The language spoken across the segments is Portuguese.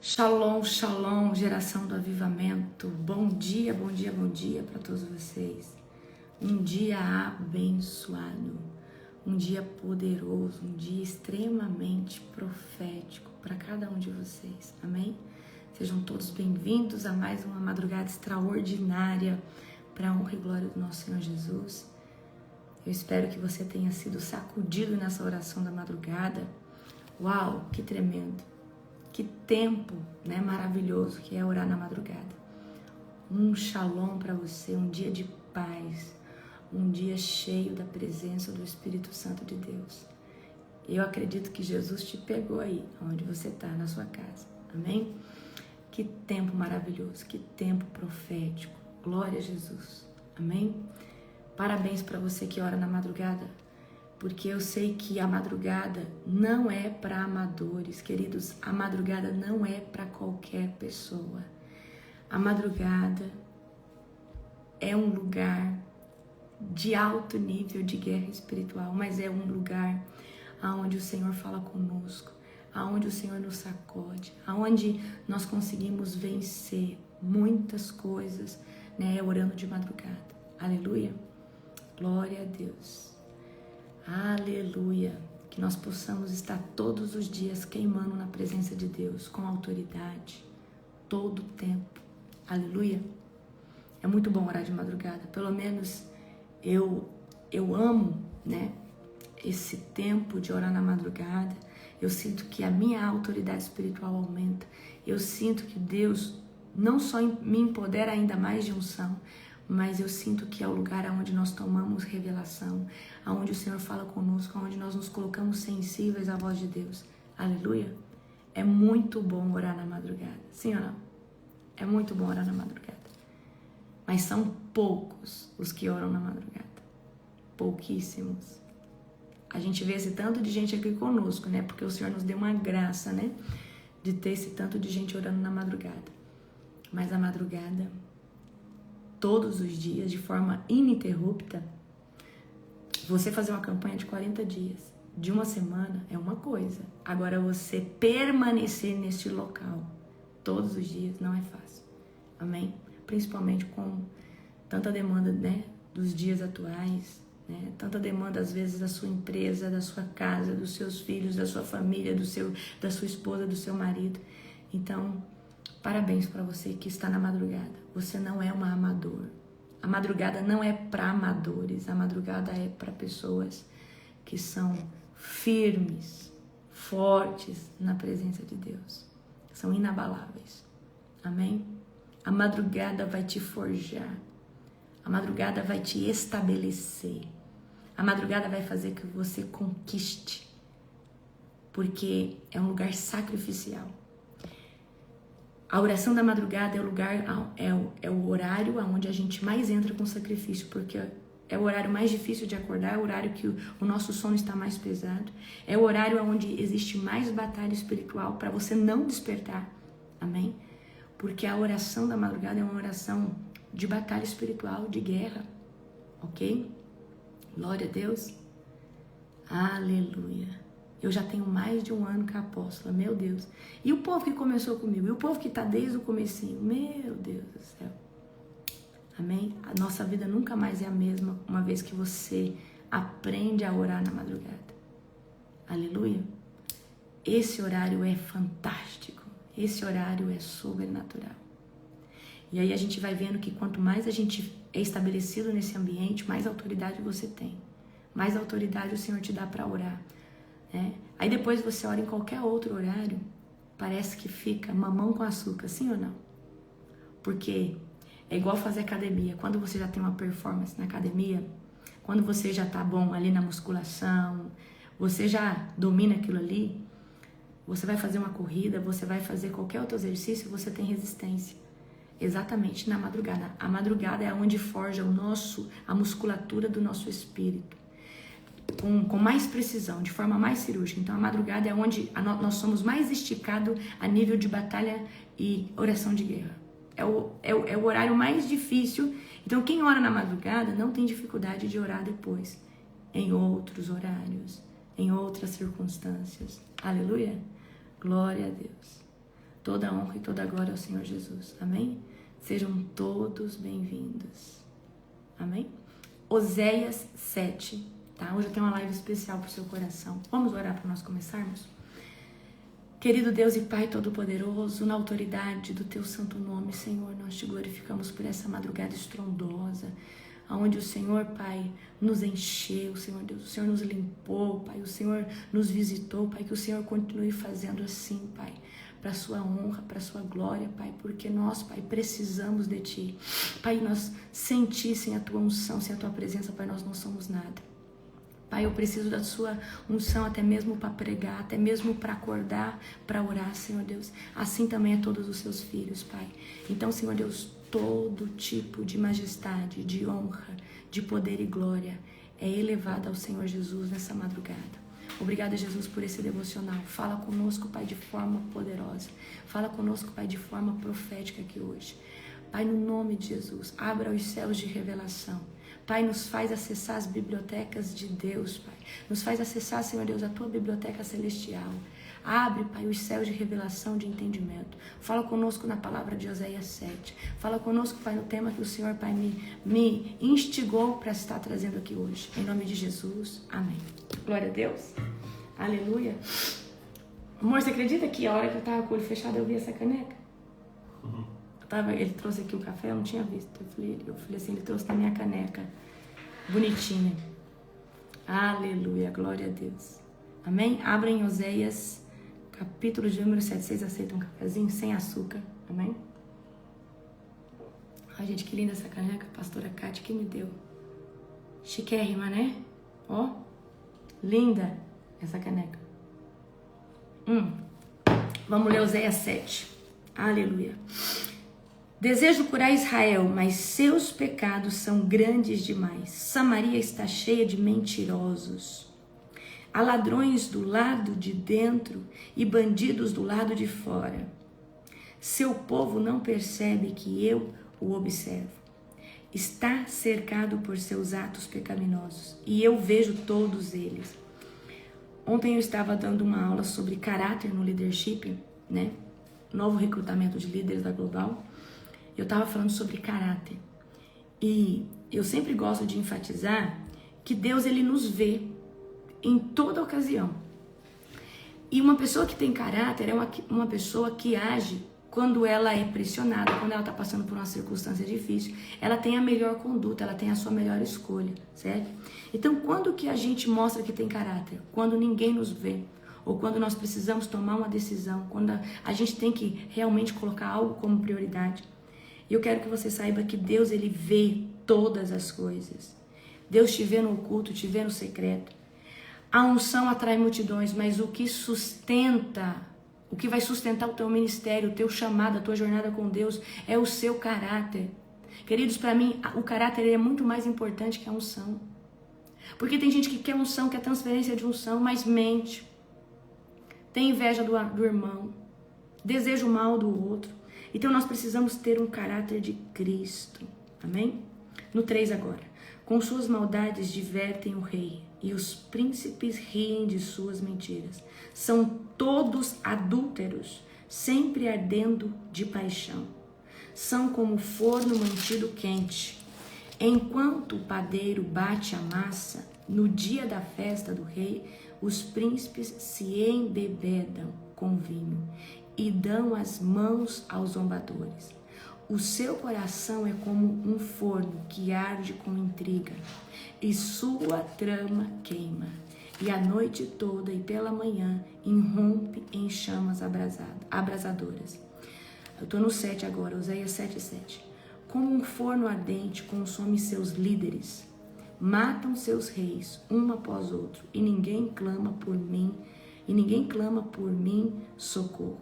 Shalom, shalom, geração do avivamento. Bom dia, bom dia, bom dia para todos vocês. Um dia abençoado, um dia poderoso, um dia extremamente profético para cada um de vocês. Amém? Sejam todos bem-vindos a mais uma madrugada extraordinária para a honra e glória do nosso Senhor Jesus. Eu espero que você tenha sido sacudido nessa oração da madrugada. Uau, que tremendo! Que tempo, né, maravilhoso que é orar na madrugada. Um shalom para você, um dia de paz, um dia cheio da presença do Espírito Santo de Deus. Eu acredito que Jesus te pegou aí, onde você está, na sua casa. Amém? Que tempo maravilhoso, que tempo profético. Glória a Jesus. Amém? Parabéns para você que ora na madrugada. Porque eu sei que a madrugada não é para amadores, queridos. A madrugada não é para qualquer pessoa. A madrugada é um lugar de alto nível de guerra espiritual, mas é um lugar onde o Senhor fala conosco, onde o Senhor nos sacode, onde nós conseguimos vencer muitas coisas, né, orando de madrugada. Aleluia. Glória a Deus. Aleluia, que nós possamos estar todos os dias queimando na presença de Deus, com autoridade, todo o tempo. Aleluia. É muito bom orar de madrugada, pelo menos eu amo, né, esse tempo de orar na madrugada. Eu sinto que a minha autoridade espiritual aumenta, eu sinto que Deus não só me empodera ainda mais de unção, mas eu sinto que é o lugar onde nós tomamos revelação, onde o Senhor fala conosco, onde nós nos colocamos sensíveis à voz de Deus. Aleluia. É muito bom orar na madrugada. Sim ou não? É muito bom orar na madrugada. Mas são poucos os que oram na madrugada. Pouquíssimos. A gente vê esse tanto de gente aqui conosco, né? Porque o Senhor nos deu uma graça, né? De ter esse tanto de gente orando na madrugada. Mas a madrugada, todos os dias, de forma ininterrupta, você fazer uma campanha de 40 dias, de uma semana, é uma coisa. Agora, você permanecer neste local todos os dias não é fácil. Amém? Principalmente com tanta demanda, né, dos dias atuais, né? Tanta demanda, às vezes, da sua empresa, da sua casa, dos seus filhos, da sua família, da sua esposa, do seu marido. Então, parabéns para você que está na madrugada. Você não é uma amador. A madrugada não é para amadores. A madrugada é para pessoas que são firmes, fortes na presença de Deus. São inabaláveis. Amém? A madrugada vai te forjar. A madrugada vai te estabelecer. A madrugada vai fazer que você conquiste. Porque é um lugar sacrificial. A oração da madrugada é o lugar, é o horário onde a gente mais entra com sacrifício, porque é o horário mais difícil de acordar, é o horário que o nosso sono está mais pesado, é o horário onde existe mais batalha espiritual para você não despertar, amém? Porque a oração da madrugada é uma oração de batalha espiritual, de guerra, ok? Glória a Deus. Aleluia. Eu já tenho mais de um ano com a apóstola, meu Deus. E o povo que começou comigo, e o povo que está desde o comecinho, meu Deus do céu. Amém? A nossa vida nunca mais é a mesma, uma vez que você aprende a orar na madrugada. Aleluia. Esse horário é fantástico. Esse horário é sobrenatural. E aí a gente vai vendo que quanto mais a gente é estabelecido nesse ambiente, mais autoridade você tem. Mais autoridade o Senhor te dá para orar. Aí depois você ora em qualquer outro horário, parece que fica mamão com açúcar, sim ou não? Porque é igual fazer academia. Quando você já tem uma performance na academia, quando você já tá bom ali na musculação, você já domina aquilo ali, você vai fazer uma corrida, você vai fazer qualquer outro exercício, você tem resistência. Exatamente na madrugada. A madrugada é onde forja a musculatura do nosso espírito. Com mais precisão, de forma mais cirúrgica. Então a madrugada é onde nós somos mais esticados a nível de batalha e oração de guerra. É o horário mais difícil. Então quem ora na madrugada não tem dificuldade de orar depois, em outros horários, em outras circunstâncias. Aleluia? Glória a Deus. Toda a honra e toda a glória ao Senhor Jesus. Amém? Sejam todos bem-vindos. Amém? Oséias 7, tá? Hoje eu tenho uma live especial para o seu coração. Vamos orar para nós começarmos? Querido Deus e Pai Todo-Poderoso, na autoridade do Teu santo nome, Senhor, nós Te glorificamos por essa madrugada estrondosa, onde o Senhor, Pai, nos encheu, Senhor Deus, o Senhor nos limpou, Pai, o Senhor nos visitou, Pai, que o Senhor continue fazendo assim, Pai, para a sua honra, para a sua glória, Pai, porque nós, Pai, precisamos de Ti. Pai, nós sem Ti, sem a Tua unção, sem a Tua presença, Pai, nós não somos nada. Pai, eu preciso da sua unção até mesmo para pregar, até mesmo para acordar, para orar, Senhor Deus. Assim também é todos os seus filhos, Pai. Então, Senhor Deus, todo tipo de majestade, de honra, de poder e glória é elevada ao Senhor Jesus nessa madrugada. Obrigada, Jesus, por esse devocional. Fala conosco, Pai, de forma poderosa. Fala conosco, Pai, de forma profética aqui hoje. Pai, no nome de Jesus, abra os céus de revelação. Pai, nos faz acessar as bibliotecas de Deus, Pai. Nos faz acessar, Senhor Deus, a Tua biblioteca celestial. Abre, Pai, os céus de revelação, de entendimento. Fala conosco na palavra de Oséias 7. Fala conosco, Pai, no tema que o Senhor, Pai, me instigou para estar trazendo aqui hoje. Em nome de Jesus, amém. Glória a Deus. Aleluia. Amor, você acredita que a hora que eu estava com o olho fechado eu vi essa caneca? Ele trouxe aqui o café, eu não tinha visto. Eu falei assim, ele trouxe na minha caneca. Bonitinha. Aleluia, glória a Deus. Amém? Abra em Oséias, capítulo de número 7. Vocês aceitam um cafezinho sem açúcar? Amém? Ai, gente, que linda essa caneca, pastora Cátia, que me deu. Chiquérrima, né? Ó, linda essa caneca. Vamos ler Oséias 7. Aleluia. Desejo curar Israel, mas seus pecados são grandes demais. Samaria está cheia de mentirosos. Há ladrões do lado de dentro e bandidos do lado de fora. Seu povo não percebe que eu o observo. Está cercado por seus atos pecaminosos e eu vejo todos eles. Ontem eu estava dando uma aula sobre caráter no leadership, né? Novo recrutamento de líderes da Global. Eu estava falando sobre caráter. E eu sempre gosto de enfatizar que Deus, ele nos vê em toda ocasião. E uma pessoa que tem caráter é uma pessoa que age quando ela é pressionada, quando ela está passando por uma circunstância difícil. Ela tem a melhor conduta, ela tem a sua melhor escolha, certo? Então, quando que a gente mostra que tem caráter? Quando ninguém nos vê. Ou quando nós precisamos tomar uma decisão, quando a gente tem que realmente colocar algo como prioridade. E eu quero que você saiba que Deus, ele vê todas as coisas. Deus te vê no oculto, te vê no secreto. A unção atrai multidões, mas o que vai sustentar o teu ministério, o teu chamado, a tua jornada com Deus, é o seu caráter. Queridos, para mim, o caráter é muito mais importante que a unção. Porque tem gente que quer unção, quer transferência de unção, mas mente. Tem inveja do irmão, deseja o mal do outro. Então nós precisamos ter um caráter de Cristo, amém? No 3 agora. Com suas maldades divertem o rei, e os príncipes riem de suas mentiras. São todos adúlteros, sempre ardendo de paixão. São como forno mantido quente. Enquanto o padeiro bate a massa, no dia da festa do rei, os príncipes se embebedam com vinho e dão as mãos aos zombadores. O seu coração é como um forno que arde com intriga, e sua trama queima, e a noite toda e pela manhã irrompe em chamas abrasadoras. Eu estou no 7 agora, Oséias 7:7. Como um forno ardente consome seus líderes, matam seus reis, um após outro, e ninguém clama por mim socorro.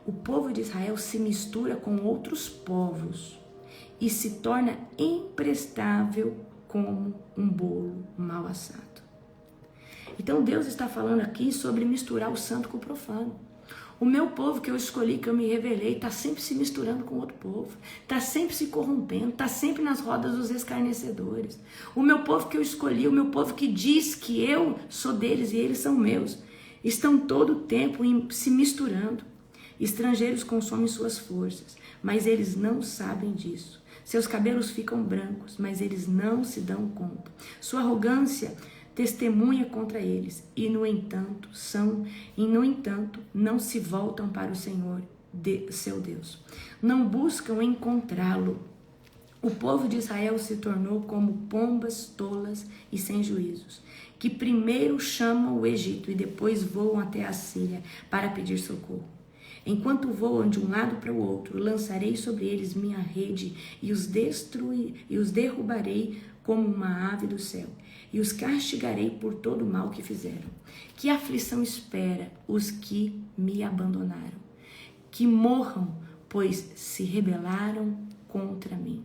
O povo de Israel se mistura com outros povos e se torna imprestável como um bolo mal assado. Então Deus está falando aqui sobre misturar o santo com o profano. O meu povo que eu escolhi, que eu me revelei, está sempre se misturando com outro povo, está sempre se corrompendo, está sempre nas rodas dos escarnecedores. O meu povo que eu escolhi, o meu povo que diz que eu sou deles e eles são meus, estão todo o tempo se misturando. Estrangeiros consomem suas forças, mas eles não sabem disso. Seus cabelos ficam brancos, mas eles não se dão conta. Sua arrogância testemunha contra eles, e no entanto não se voltam para o Senhor, seu Deus. Não buscam encontrá-lo. O povo de Israel se tornou como pombas tolas e sem juízos, que primeiro chamam o Egito e depois voam até a Síria para pedir socorro. Enquanto voam de um lado para o outro, lançarei sobre eles minha rede e os derrubarei como uma ave do céu, e os castigarei por todo o mal que fizeram. Que aflição espera os que me abandonaram? Que morram, pois se rebelaram contra mim.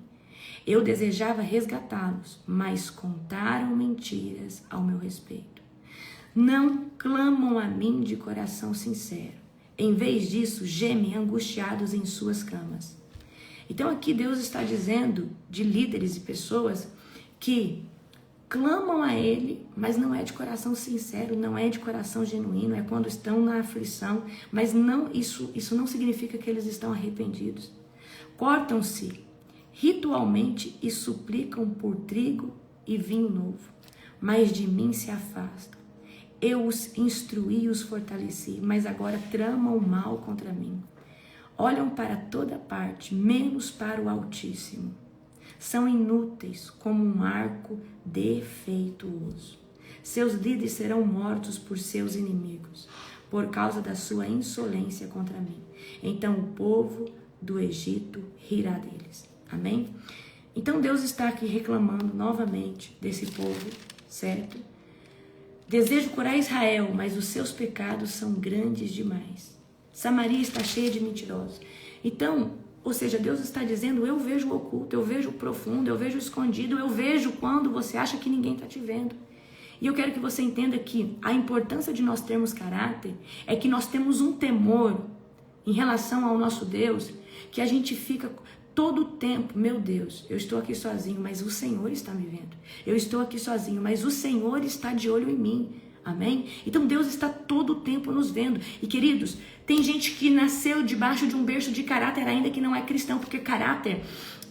Eu desejava resgatá-los, mas contaram mentiras ao meu respeito. Não clamam a mim de coração sincero. Em vez disso, gemem angustiados em suas camas. Então aqui Deus está dizendo de líderes e pessoas que clamam a Ele, mas não é de coração sincero, não é de coração genuíno, é quando estão na aflição, mas não, isso não significa que eles estão arrependidos. Cortam-se ritualmente e suplicam por trigo e vinho novo, mas de mim se afastam. Eu os instruí e os fortaleci, mas agora tramam mal contra mim. Olham para toda parte, menos para o Altíssimo. São inúteis como um arco defeituoso. Seus líderes serão mortos por seus inimigos, por causa da sua insolência contra mim. Então o povo do Egito rirá deles. Amém? Então Deus está aqui reclamando novamente desse povo, certo? Desejo curar Israel, mas os seus pecados são grandes demais. Samaria está cheia de mentirosos. Então, ou seja, Deus está dizendo, eu vejo o oculto, eu vejo o profundo, eu vejo o escondido, eu vejo quando você acha que ninguém está te vendo. E eu quero que você entenda que a importância de nós termos caráter é que nós temos um temor em relação ao nosso Deus, que a gente fica todo o tempo, meu Deus, eu estou aqui sozinho, mas o Senhor está me vendo. Eu estou aqui sozinho, mas o Senhor está de olho em mim. Amém? Então Deus está todo o tempo nos vendo. E queridos, tem gente que nasceu debaixo de um berço de caráter ainda que não é cristão, porque caráter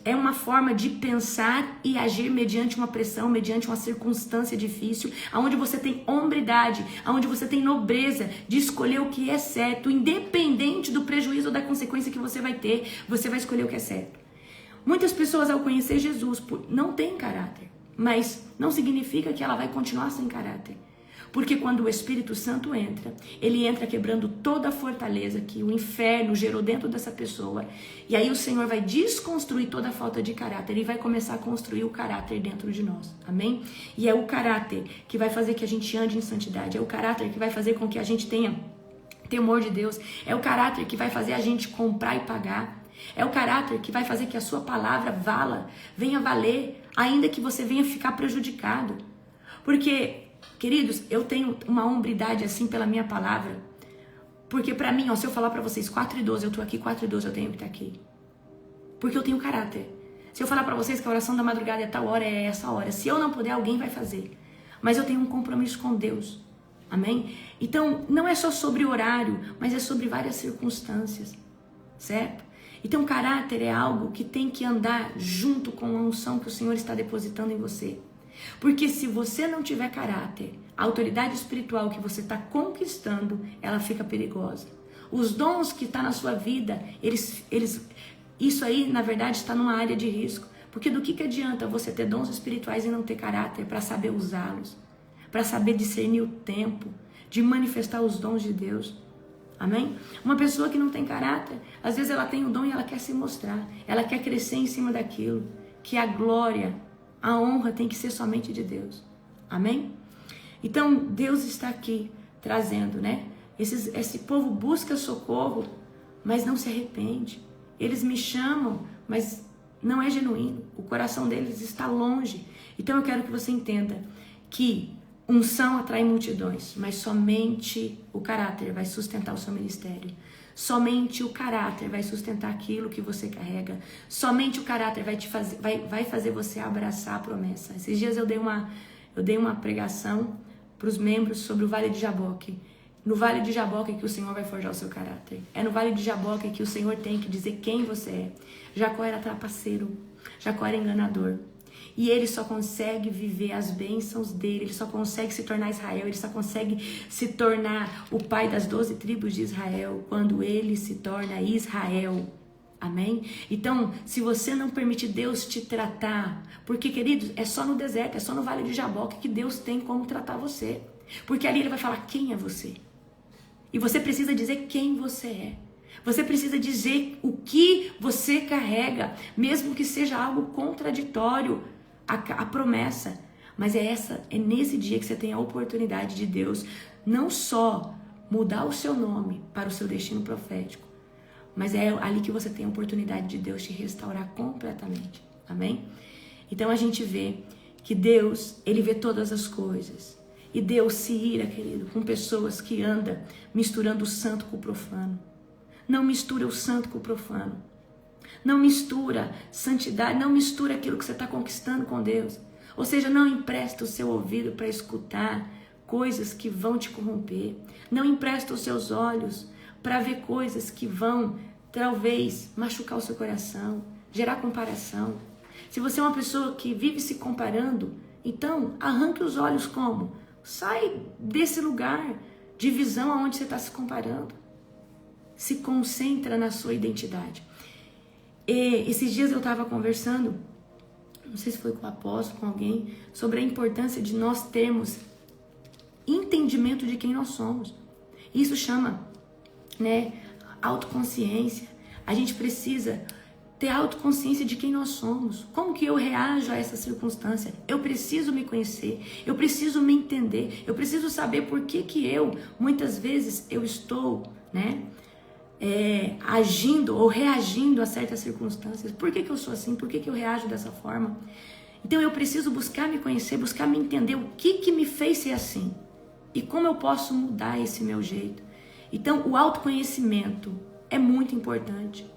é uma forma de pensar e agir mediante uma pressão, mediante uma circunstância difícil, onde você tem hombridade, onde você tem nobreza de escolher o que é certo, independente do prejuízo ou da consequência que você vai ter, você vai escolher o que é certo. Muitas pessoas ao conhecer Jesus não têm caráter, mas não significa que ela vai continuar sem caráter. Porque quando o Espírito Santo entra, ele entra quebrando toda a fortaleza que o inferno gerou dentro dessa pessoa. E aí o Senhor vai desconstruir toda a falta de caráter e vai começar a construir o caráter dentro de nós. Amém? E é o caráter que vai fazer que a gente ande em santidade. É o caráter que vai fazer com que a gente tenha temor de Deus. É o caráter que vai fazer a gente comprar e pagar. É o caráter que vai fazer que a sua palavra venha valer, ainda que você venha ficar prejudicado. Porque... queridos, eu tenho uma hombridade assim pela minha palavra, porque pra mim, se eu falar pra vocês 4:12, eu tô aqui, 4:12, eu tenho que estar aqui, porque eu tenho caráter. Se eu falar pra vocês que a oração da madrugada é tal hora, é essa hora, se eu não puder, alguém vai fazer, mas eu tenho um compromisso com Deus, amém? Então, não é só sobre horário, mas é sobre várias circunstâncias, certo? Então, caráter é algo que tem que andar junto com a unção que o Senhor está depositando em você. Porque se você não tiver caráter, a autoridade espiritual que você está conquistando, ela fica perigosa. Os dons que estão na sua vida, isso aí, na verdade, está numa área de risco. Porque do que adianta você ter dons espirituais e não ter caráter para saber usá-los? Para saber discernir o tempo, de manifestar os dons de Deus. Amém? Uma pessoa que não tem caráter, às vezes ela tem o dom e ela quer se mostrar. Ela quer crescer em cima daquilo. Que a glória... a honra tem que ser somente de Deus. Amém? Então, Deus está aqui trazendo, né? Esse povo busca socorro, mas não se arrepende. Eles me chamam, mas não é genuíno. O coração deles está longe. Então, eu quero que você entenda que unção atrai multidões, mas somente o caráter vai sustentar o seu ministério. Somente o caráter vai sustentar aquilo que você carrega. Somente o caráter vai fazer você abraçar a promessa. Esses dias eu dei uma pregação para os membros sobre o Vale de Jaboque. no Vale de Jaboque que o Senhor vai forjar o seu caráter. É no Vale de Jaboque que o Senhor tem que dizer quem você é. Jacó era trapaceiro, Jacó era enganador. E ele só consegue viver as bênçãos dele, ele só consegue se tornar Israel, ele só consegue se tornar o pai das 12 tribos de Israel quando ele se torna Israel. Amém? Então, se você não permitir Deus te tratar, porque, queridos, é só no deserto, é só no Vale de Jaboque que Deus tem como tratar você. Porque ali ele vai falar quem é você. E você precisa dizer quem você é. Você precisa dizer o que você carrega, mesmo que seja algo contraditório à promessa. Mas é nesse dia que você tem a oportunidade de Deus não só mudar o seu nome para o seu destino profético, mas é ali que você tem a oportunidade de Deus te restaurar completamente. Amém? Então a gente vê que Deus, ele vê todas as coisas. E Deus se ira, querido, com pessoas que andam misturando o santo com o profano. Não mistura o santo com o profano. Não mistura santidade, não mistura aquilo que você está conquistando com Deus. Ou seja, não empresta o seu ouvido para escutar coisas que vão te corromper. Não empresta os seus olhos para ver coisas que vão, talvez, machucar o seu coração, gerar comparação. Se você é uma pessoa que vive se comparando, então arranque os olhos como? Sai desse lugar de visão aonde você está se comparando. Se concentra na sua identidade. E esses dias eu estava conversando, não sei se foi com o apóstolo, com alguém, sobre a importância de nós termos entendimento de quem nós somos. Isso chama, autoconsciência. A gente precisa ter autoconsciência de quem nós somos. Como que eu reajo a essa circunstância? Eu preciso me conhecer, eu preciso me entender, eu preciso saber por que eu, muitas vezes, eu estou, agindo ou reagindo a certas circunstâncias. Por que eu sou assim? Por que eu reajo dessa forma? Então eu preciso buscar me conhecer, buscar me entender o que me fez ser assim e como eu posso mudar esse meu jeito. Então o autoconhecimento é muito importante.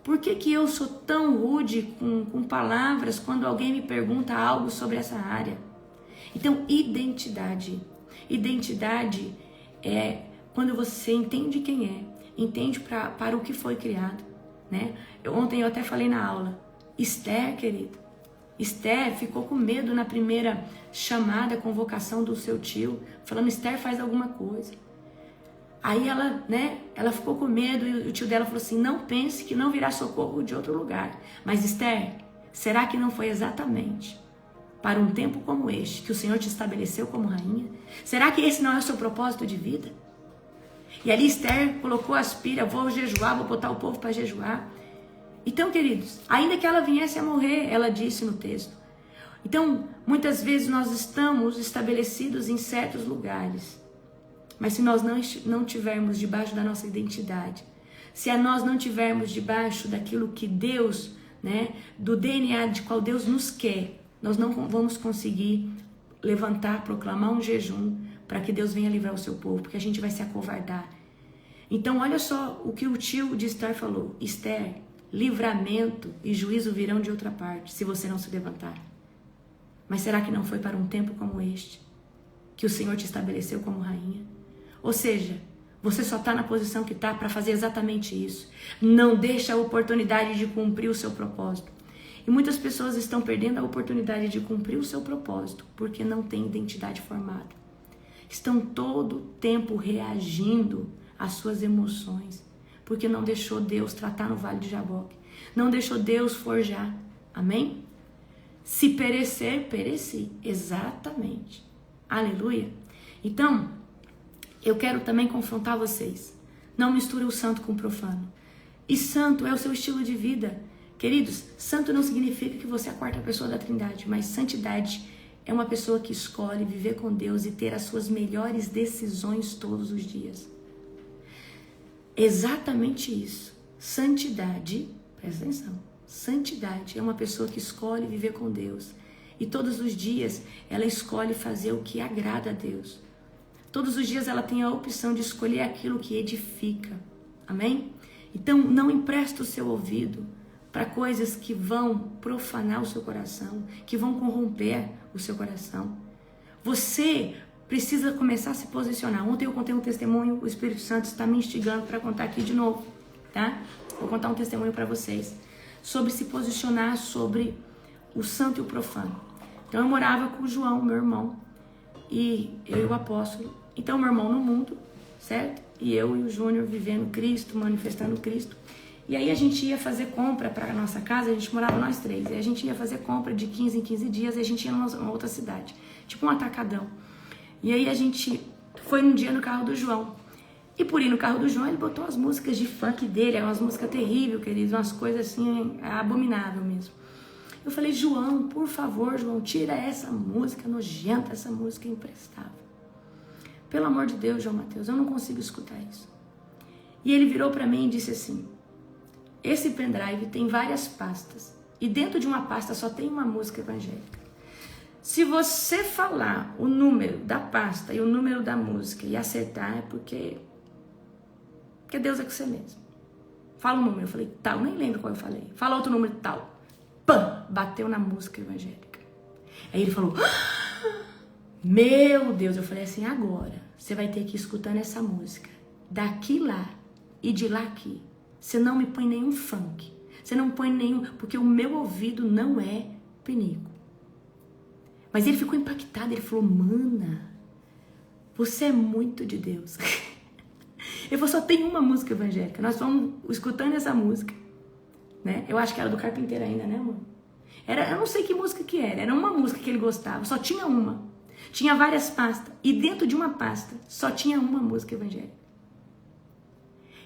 Por que eu sou tão rude com palavras quando alguém me pergunta algo sobre essa área? Então, identidade. Identidade é quando você entende quem é, entende para o que foi criado. Ontem eu até falei na aula, Esther, querido. Esther ficou com medo na primeira chamada, convocação do seu tio, falando, Esther, faz alguma coisa. Aí ela ficou com medo e o tio dela falou assim, não pense que não virá socorro de outro lugar. Mas Esther, será que não foi exatamente para um tempo como este que o Senhor te estabeleceu como rainha? Será que esse não é o seu propósito de vida? E ali Esther colocou as pilhas, vou jejuar, vou botar o povo para jejuar. Então, queridos, ainda que ela viesse a morrer, ela disse no texto. Então, muitas vezes nós estamos estabelecidos em certos lugares. Mas se nós não tivermos debaixo da nossa identidade, se nós não tivermos debaixo daquilo que Deus, do DNA de qual Deus nos quer, nós não vamos conseguir levantar, proclamar um jejum para que Deus venha livrar o seu povo, porque a gente vai se acovardar. Então olha só o que o tio de Esther falou, Esther, livramento e juízo virão de outra parte, se você não se levantar. Mas será que não foi para um tempo como este, que o Senhor te estabeleceu como rainha? Ou seja, você só está na posição que está para fazer exatamente isso. Não deixa a oportunidade de cumprir o seu propósito. E muitas pessoas estão perdendo a oportunidade de cumprir o seu propósito porque não têm identidade formada. Estão todo o tempo reagindo às suas emoções porque não deixou Deus tratar no Vale de Jaboque. Não deixou Deus forjar. Amém? Se perecer, pereci. Exatamente. Aleluia. Então, eu quero também confrontar vocês. Não misture o santo com o profano. E santo é o seu estilo de vida. Queridos, santo não significa que você é a quarta pessoa da Trindade, mas santidade é uma pessoa que escolhe viver com Deus e ter as suas melhores decisões todos os dias. Exatamente isso. Santidade, presta atenção, santidade é uma pessoa que escolhe viver com Deus. E todos os dias ela escolhe fazer o que agrada a Deus. Todos os dias ela tem a opção de escolher aquilo que edifica. Amém? Então não empresta o seu ouvido para coisas que vão profanar o seu coração, que vão corromper o seu coração. Você precisa começar a se posicionar. Ontem eu contei um testemunho, o Espírito Santo está me instigando para contar aqui de novo, tá? Vou contar um testemunho para vocês sobre se posicionar sobre o santo e o profano. Então eu morava com o João, meu irmão, e eu e o apóstolo. Então meu irmão no mundo, certo? E eu e o Júnior vivendo Cristo, manifestando Cristo. E aí a gente ia fazer compra para a nossa casa, a gente morava nós três. E a gente ia fazer compra de 15 em 15 dias e a gente ia numa outra cidade, tipo um atacadão. E aí a gente foi um dia no carro do João. E por ir no carro do João, ele botou as músicas de funk dele, umas músicas terríveis, queridos, umas coisas assim, abominável mesmo. Eu falei, João, por favor, João, tira essa música nojenta, essa música imprestável. Pelo amor de Deus, João Mateus, eu não consigo escutar isso. E ele virou para mim e disse assim, esse pendrive tem várias pastas, e dentro de uma pasta só tem uma música evangélica. Se você falar o número da pasta e o número da música e acertar, é porque Deus é com você mesmo. Fala o número, eu falei tal, nem lembro qual eu falei. Fala outro número, tal. Pã, bateu na música evangélica. Aí ele falou, meu Deus, eu falei assim, agora você vai ter que ir escutando essa música daqui lá e de lá aqui. Você não me põe nenhum funk, você não põe nenhum, porque o meu ouvido não é pinico. Mas ele ficou impactado, ele falou, mana, você é muito de Deus. Ele falou, só tem uma música evangélica, nós vamos escutando essa música, né? Eu acho que era do Carpinteiro ainda, né, amor? Eu não sei que música que era uma música que ele gostava, só tinha uma. Tinha várias pastas, e dentro de uma pasta só tinha uma música evangélica.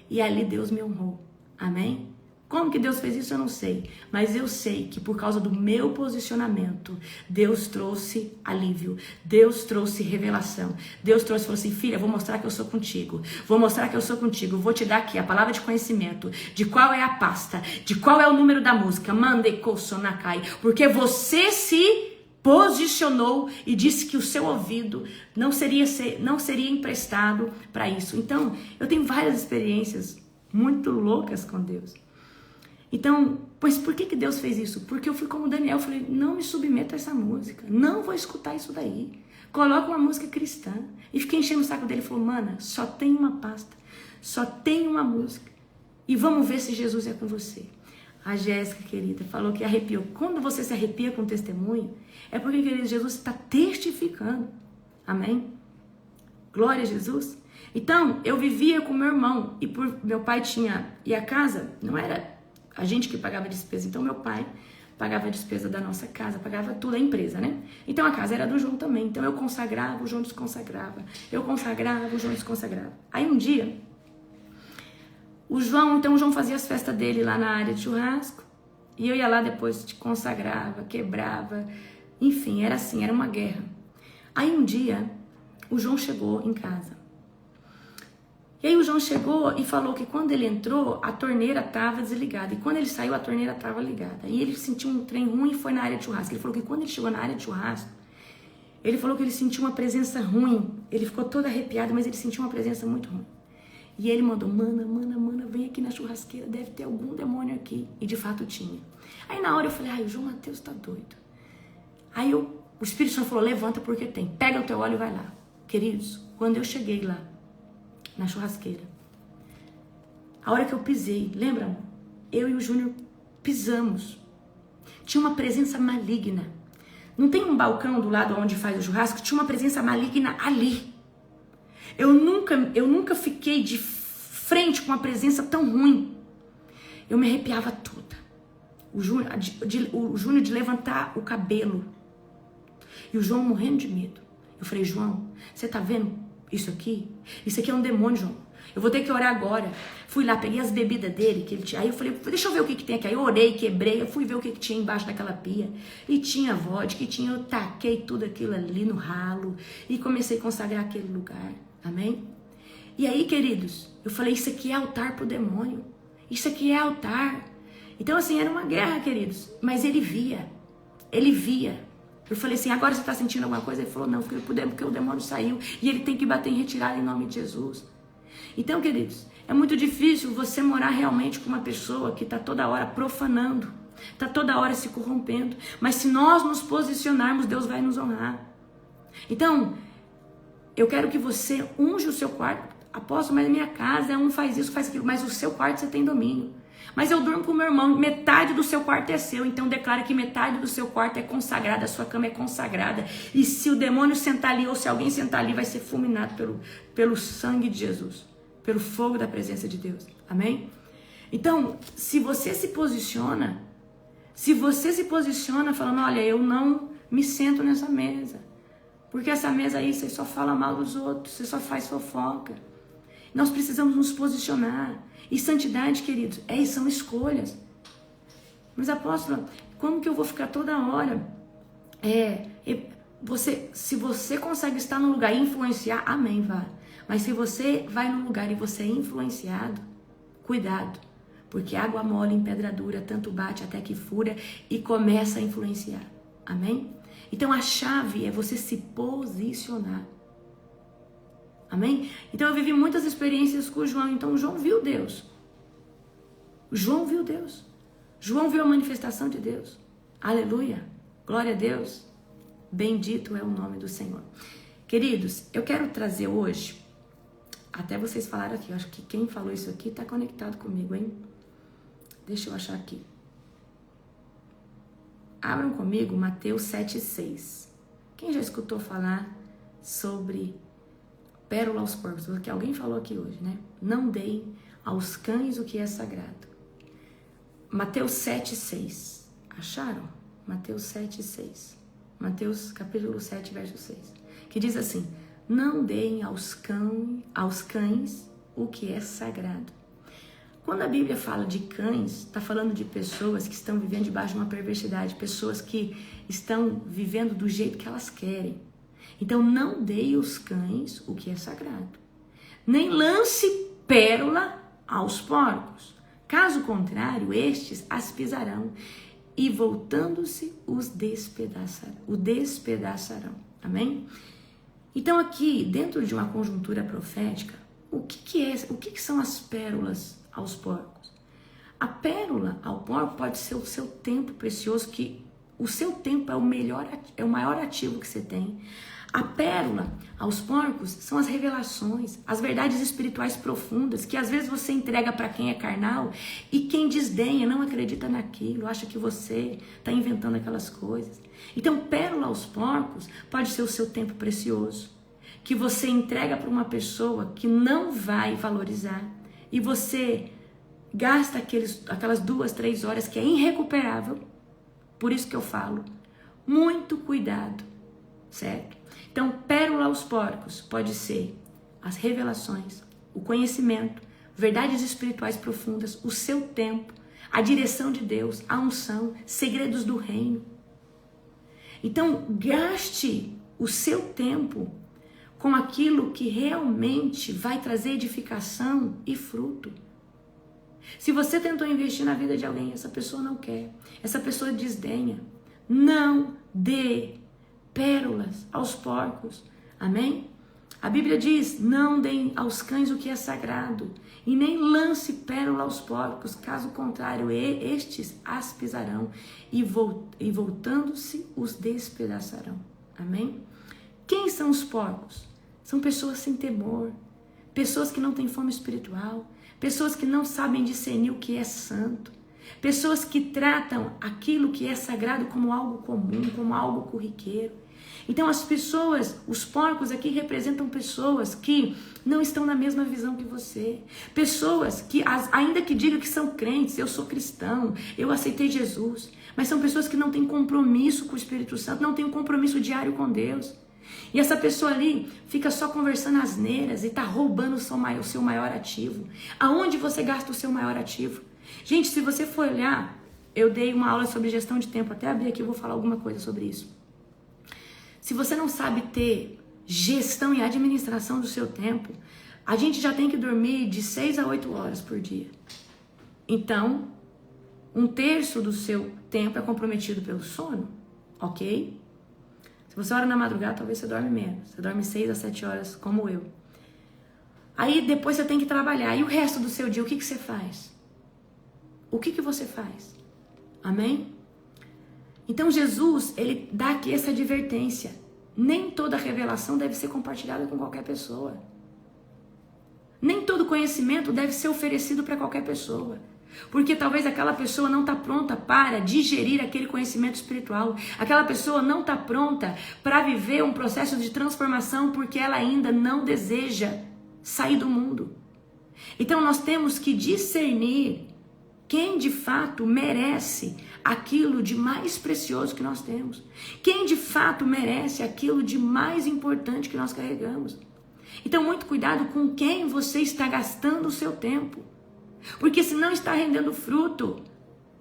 E ali Deus me honrou, amém? Como que Deus fez isso eu não sei, mas eu sei que por causa do meu posicionamento, Deus trouxe alívio, Deus trouxe revelação, Deus trouxe, falou assim, filha, vou mostrar que eu sou contigo, vou te dar aqui a palavra de conhecimento, de qual é a pasta, de qual é o número da música, porque você se posicionou e disse que o seu ouvido não seria emprestado para isso. Então, eu tenho várias experiências muito loucas com Deus. Então, pois por que Deus fez isso? Porque eu fui como Daniel, falei, não me submeto a essa música, não vou escutar isso daí. Coloca uma música cristã. E fiquei enchendo o saco dele, falou, mana, só tem uma pasta, só tem uma música. E vamos ver se Jesus é com você. A Jéssica, querida, falou que arrepiou. Quando você se arrepia com testemunho, é porque, querido, Jesus está testificando. Amém? Glória a Jesus. Então, eu vivia com meu irmão, e meu pai tinha, e a casa não era a gente que pagava a despesa, então meu pai pagava a despesa da nossa casa, pagava tudo, a empresa, né? Então a casa era do João também, então eu consagrava, o João desconsagrava, eu consagrava, o João desconsagrava. Aí um dia, o João fazia as festas dele lá na área de churrasco, e eu ia lá depois, consagrava, quebrava, enfim, era assim, era uma guerra. Aí um dia, o João chegou em casa. E aí o João chegou e falou que quando ele entrou, a torneira estava desligada. E quando ele saiu, a torneira estava ligada. E ele sentiu um trem ruim e foi na área de churrasco. Ele falou que quando ele chegou na área de churrasco, ele falou que ele sentiu uma presença ruim. Ele ficou todo arrepiado, mas ele sentiu uma presença muito ruim. E ele mandou, mana, vem aqui na churrasqueira, deve ter algum demônio aqui. E de fato tinha. Aí na hora eu falei, ai, o João Mateus tá doido. Aí o Espírito Santo falou, levanta porque tem. Pega o teu óleo e vai lá. Queridos, quando eu cheguei lá, na churrasqueira, a hora que eu pisei, lembra, amor? Eu e o Júnior pisamos. Tinha uma presença maligna. Não tem um balcão do lado onde faz o churrasco? Tinha uma presença maligna ali. Eu nunca fiquei de frente com uma presença tão ruim. Eu me arrepiava toda. O Júnior de levantar o cabelo. E o João morrendo de medo. Eu falei, João, você tá vendo isso aqui? Isso aqui é um demônio, João. Eu vou ter que orar agora. Fui lá, peguei as bebidas dele, que ele tinha. Aí eu falei, deixa eu ver o que tem aqui. Aí eu orei, quebrei, eu fui ver o que tinha embaixo daquela pia. E tinha vodka, eu taquei tudo aquilo ali no ralo. E comecei a consagrar aquele lugar. Amém? E aí, queridos, eu falei, isso aqui é altar pro demônio. Isso aqui é altar. Então, assim, era uma guerra, queridos. Mas ele via. Ele via. Eu falei assim, agora você está sentindo alguma coisa? Ele falou, não, filho, porque o demônio saiu e ele tem que bater em retirada em nome de Jesus. Então, queridos, é muito difícil você morar realmente com uma pessoa que está toda hora profanando, está toda hora se corrompendo. Mas se nós nos posicionarmos, Deus vai nos honrar. Então, eu quero que você unja o seu quarto. Apóstolo, mas a minha casa, um faz isso, faz aquilo, mas o seu quarto você tem domínio. Mas eu durmo com o meu irmão, metade do seu quarto é seu, então declara que metade do seu quarto é consagrada, a sua cama é consagrada. E se o demônio sentar ali, ou se alguém sentar ali, vai ser fulminado pelo sangue de Jesus, pelo fogo da presença de Deus. Amém? Então, se você se posiciona falando, olha, eu não me sento nessa mesa, porque essa mesa aí você só fala mal dos outros, você só faz fofoca. Nós precisamos nos posicionar. E santidade, queridos, são escolhas. Mas, apóstolo, como que eu vou ficar toda hora? Se você consegue estar no lugar e influenciar, amém, vá. Mas se você vai num lugar e você é influenciado, cuidado. Porque água mole em pedra dura, tanto bate até que fura e começa a influenciar. Amém? Então a chave é você se posicionar. Amém? Então eu vivi muitas experiências com o João. Então o João viu Deus. O João viu Deus. João viu a manifestação de Deus. Aleluia. Glória a Deus. Bendito é o nome do Senhor. Queridos, eu quero trazer hoje, até vocês falaram aqui, eu acho que quem falou isso aqui está conectado comigo, hein? Deixa eu achar aqui. Abram comigo Mateus 7,6. Quem já escutou falar sobre pérola aos porcos? Que alguém falou aqui hoje, né? Não deem aos cães o que é sagrado. Mateus 7,6. Acharam? Mateus 7,6. Mateus capítulo 7, verso 6. Que diz assim: não deem aos cães o que é sagrado. Quando a Bíblia fala de cães, está falando de pessoas que estão vivendo debaixo de uma perversidade, pessoas que estão vivendo do jeito que elas querem. Então não deem aos cães o que é sagrado. Nem lance pérola aos porcos. Caso contrário, estes as pisarão e voltando-se os despedaçarão. Amém? Então aqui, dentro de uma conjuntura profética, o que são as pérolas aos porcos? A pérola ao porco pode ser o seu tempo precioso, que o seu tempo é o maior ativo que você tem. A pérola aos porcos são as revelações, as verdades espirituais profundas, que às vezes você entrega para quem é carnal e quem desdenha, não acredita naquilo, acha que você está inventando aquelas coisas. Então, pérola aos porcos pode ser o seu tempo precioso, que você entrega para uma pessoa que não vai valorizar e você gasta aquelas 2, 3 horas que é irrecuperável. Por isso que eu falo, muito cuidado, certo? Então, pérola aos porcos pode ser as revelações, o conhecimento, verdades espirituais profundas, o seu tempo, a direção de Deus, a unção, segredos do reino. Então, gaste o seu tempo com aquilo que realmente vai trazer edificação e fruto. Se você tentou investir na vida de alguém, essa pessoa não quer, essa pessoa desdenha, não dê pérolas aos porcos. Amém? A Bíblia diz: não deem aos cães o que é sagrado e nem lance pérola aos porcos, caso contrário, estes as pisarão e voltando-se os despedaçarão. Amém? Quem são os porcos? São pessoas sem temor, pessoas que não têm fome espiritual, pessoas que não sabem discernir o que é santo, pessoas que tratam aquilo que é sagrado como algo comum, como algo corriqueiro. Então as pessoas, os porcos aqui representam pessoas que não estão na mesma visão que você. Pessoas que, ainda que digam que são crentes, eu sou cristão, eu aceitei Jesus, mas são pessoas que não têm compromisso com o Espírito Santo, não têm um compromisso diário com Deus. E essa pessoa ali fica só conversando asneiras e está roubando o seu maior ativo. Aonde você gasta o seu maior ativo? Gente, se você for olhar, eu dei uma aula sobre gestão de tempo, até abrir aqui eu vou falar alguma coisa sobre isso. Se você não sabe ter gestão e administração do seu tempo, a gente já tem que dormir de 6 a 8 horas por dia. Então, 1/3 do seu tempo é comprometido pelo sono, ok? Se você ora na madrugada, talvez você dorme menos. Você dorme 6 a 7 horas, como eu. Aí depois você tem que trabalhar. E o resto do seu dia, o que você faz? O que você faz? Amém? Então Jesus, ele dá aqui essa advertência. nem toda revelação deve ser compartilhada com qualquer pessoa. Nem todo conhecimento deve ser oferecido para qualquer pessoa. Porque talvez aquela pessoa não está pronta para digerir aquele conhecimento espiritual. Aquela pessoa não está pronta para viver um processo de transformação porque ela ainda não deseja sair do mundo. Então nós temos que discernir quem de fato merece aquilo de mais precioso que nós temos. Quem de fato merece aquilo de mais importante que nós carregamos. Então muito cuidado com quem você está gastando o seu tempo. Porque se não está rendendo fruto,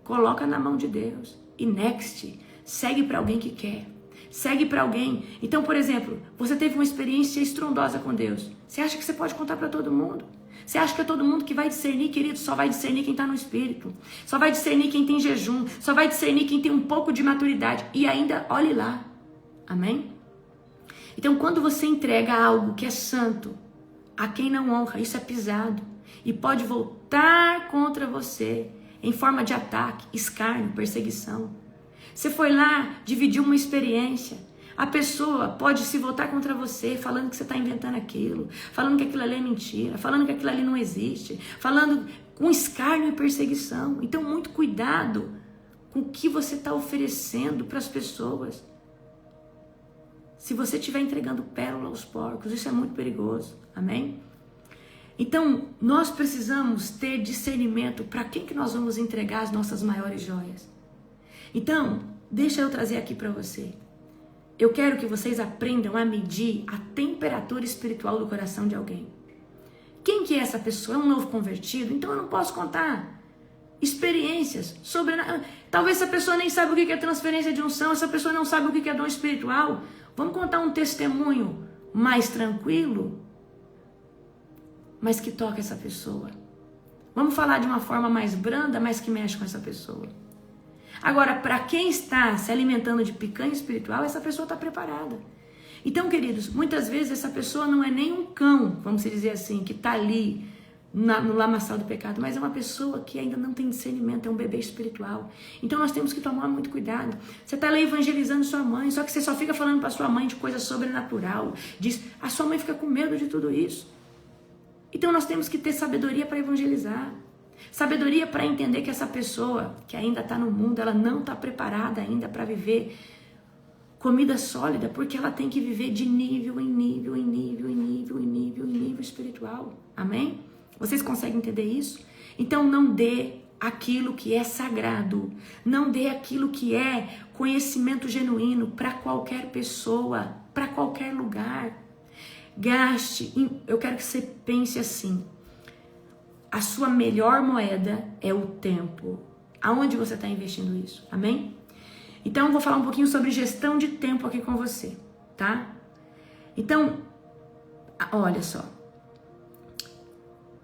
coloca na mão de Deus. E next, segue para alguém que quer. Segue para alguém. Então, por exemplo, você teve uma experiência estrondosa com Deus. Você acha que você pode contar para todo mundo? Você acha que é todo mundo que vai discernir, querido? Só vai discernir quem está no Espírito. Só vai discernir quem tem jejum. Só vai discernir quem tem um pouco de maturidade. E ainda, olhe lá. Amém? Então, quando você entrega algo que é santo a quem não honra, isso é pisado. E pode voltar contra você em forma de ataque, escárnio, perseguição. Você foi lá, dividiu uma experiência. A pessoa pode se voltar contra você, falando que você está inventando aquilo, falando que aquilo ali é mentira, falando que aquilo ali não existe, falando com escárnio e perseguição. Então, muito cuidado com o que você está oferecendo para as pessoas. Se você estiver entregando pérola aos porcos, isso é muito perigoso. Amém? Então, nós precisamos ter discernimento para quem que nós vamos entregar as nossas maiores joias. Então, deixa eu trazer aqui para você. Eu quero que vocês aprendam a medir a temperatura espiritual do coração de alguém. Quem que é essa pessoa? É um novo convertido? Então eu não posso contar experiências sobre... Talvez essa pessoa nem sabe o que é transferência de unção, essa pessoa não sabe o que é dom espiritual. Vamos contar um testemunho mais tranquilo, mas que toca essa pessoa. Vamos falar de uma forma mais branda, mas que mexe com essa pessoa. Agora, para quem está se alimentando de picanha espiritual, essa pessoa está preparada. Então, queridos, muitas vezes essa pessoa não é nem um cão, vamos dizer assim, que está ali no lamaçal do pecado, mas é uma pessoa que ainda não tem discernimento, é um bebê espiritual. Então nós temos que tomar muito cuidado. Você está lá evangelizando sua mãe, só que você só fica falando para sua mãe de coisa sobrenatural. A sua mãe fica com medo de tudo isso. Então nós temos que ter sabedoria para evangelizar. Sabedoria para entender que essa pessoa que ainda está no mundo, ela não está preparada ainda para viver comida sólida, porque ela tem que viver de nível em nível, em nível, em nível, em nível, em nível espiritual. Amém? Vocês conseguem entender isso? Então não dê aquilo que é sagrado, não dê aquilo que é conhecimento genuíno para qualquer pessoa, para qualquer lugar. Gaste, eu quero que você pense assim, a sua melhor moeda é o tempo. Aonde você está investindo isso? Amém? Então eu vou falar um pouquinho sobre gestão de tempo aqui com você, tá? Então, olha só.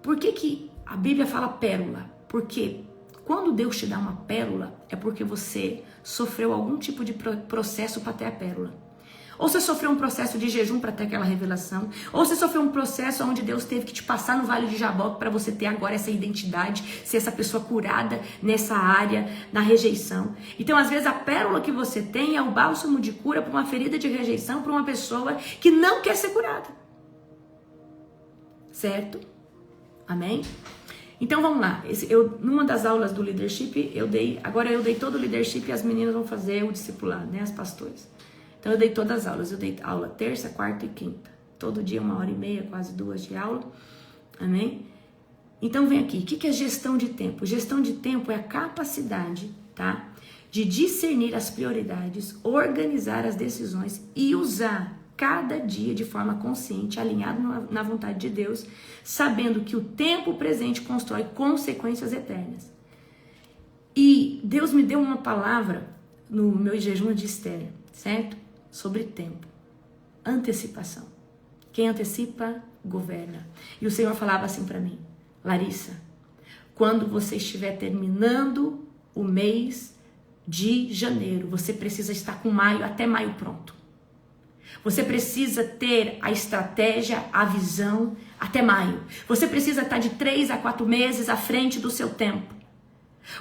Por que a Bíblia fala pérola? Porque quando Deus te dá uma pérola, é porque você sofreu algum tipo de processo para ter a pérola. Ou você sofreu um processo de jejum para ter aquela revelação, ou você sofreu um processo onde Deus teve que te passar no Vale de Jaboque para você ter agora essa identidade, ser essa pessoa curada nessa área, na rejeição. Então, às vezes, a pérola que você tem é o bálsamo de cura para uma ferida de rejeição, para uma pessoa que não quer ser curada. Certo? Amém? Então, vamos lá. Numa das aulas do leadership, agora eu dei todo o leadership e as meninas vão fazer o discipulado, né? As pastores. Então eu dei todas as aulas, eu dei aula terça, quarta e quinta. Todo dia 1h30, quase 2 de aula. Amém? Então vem aqui, o que é gestão de tempo? Gestão de tempo é a capacidade, tá? De discernir as prioridades, organizar as decisões e usar cada dia de forma consciente, alinhado na vontade de Deus, sabendo que o tempo presente constrói consequências eternas. E Deus me deu uma palavra no meu jejum de Esther, certo? Sobre tempo, antecipação. Quem antecipa, governa. E o Senhor falava assim para mim, Larissa, quando você estiver terminando o mês de janeiro, você precisa estar com maio, até maio pronto. Você precisa ter a estratégia, a visão até maio. Você precisa estar de 3 a 4 meses à frente do seu tempo.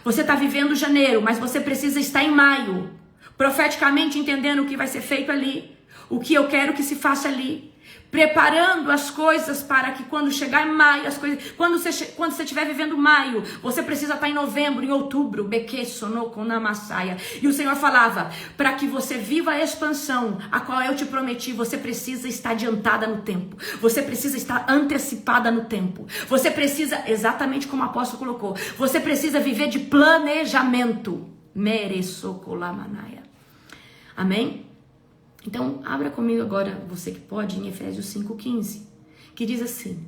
Você está vivendo janeiro, mas você precisa estar em maio, profeticamente entendendo o que vai ser feito ali. o que eu quero que se faça ali, preparando as coisas para que quando chegar em maio, as coisas, quando você estiver vivendo maio, você precisa estar em novembro, em outubro, e o Senhor falava, para que você viva a expansão, a qual eu te prometi, você precisa estar adiantada no tempo, você precisa estar antecipada no tempo, você precisa, exatamente como o apóstolo colocou, você precisa viver de planejamento, amém? Então, abra comigo agora, você que pode, em Efésios 5,15, que diz assim,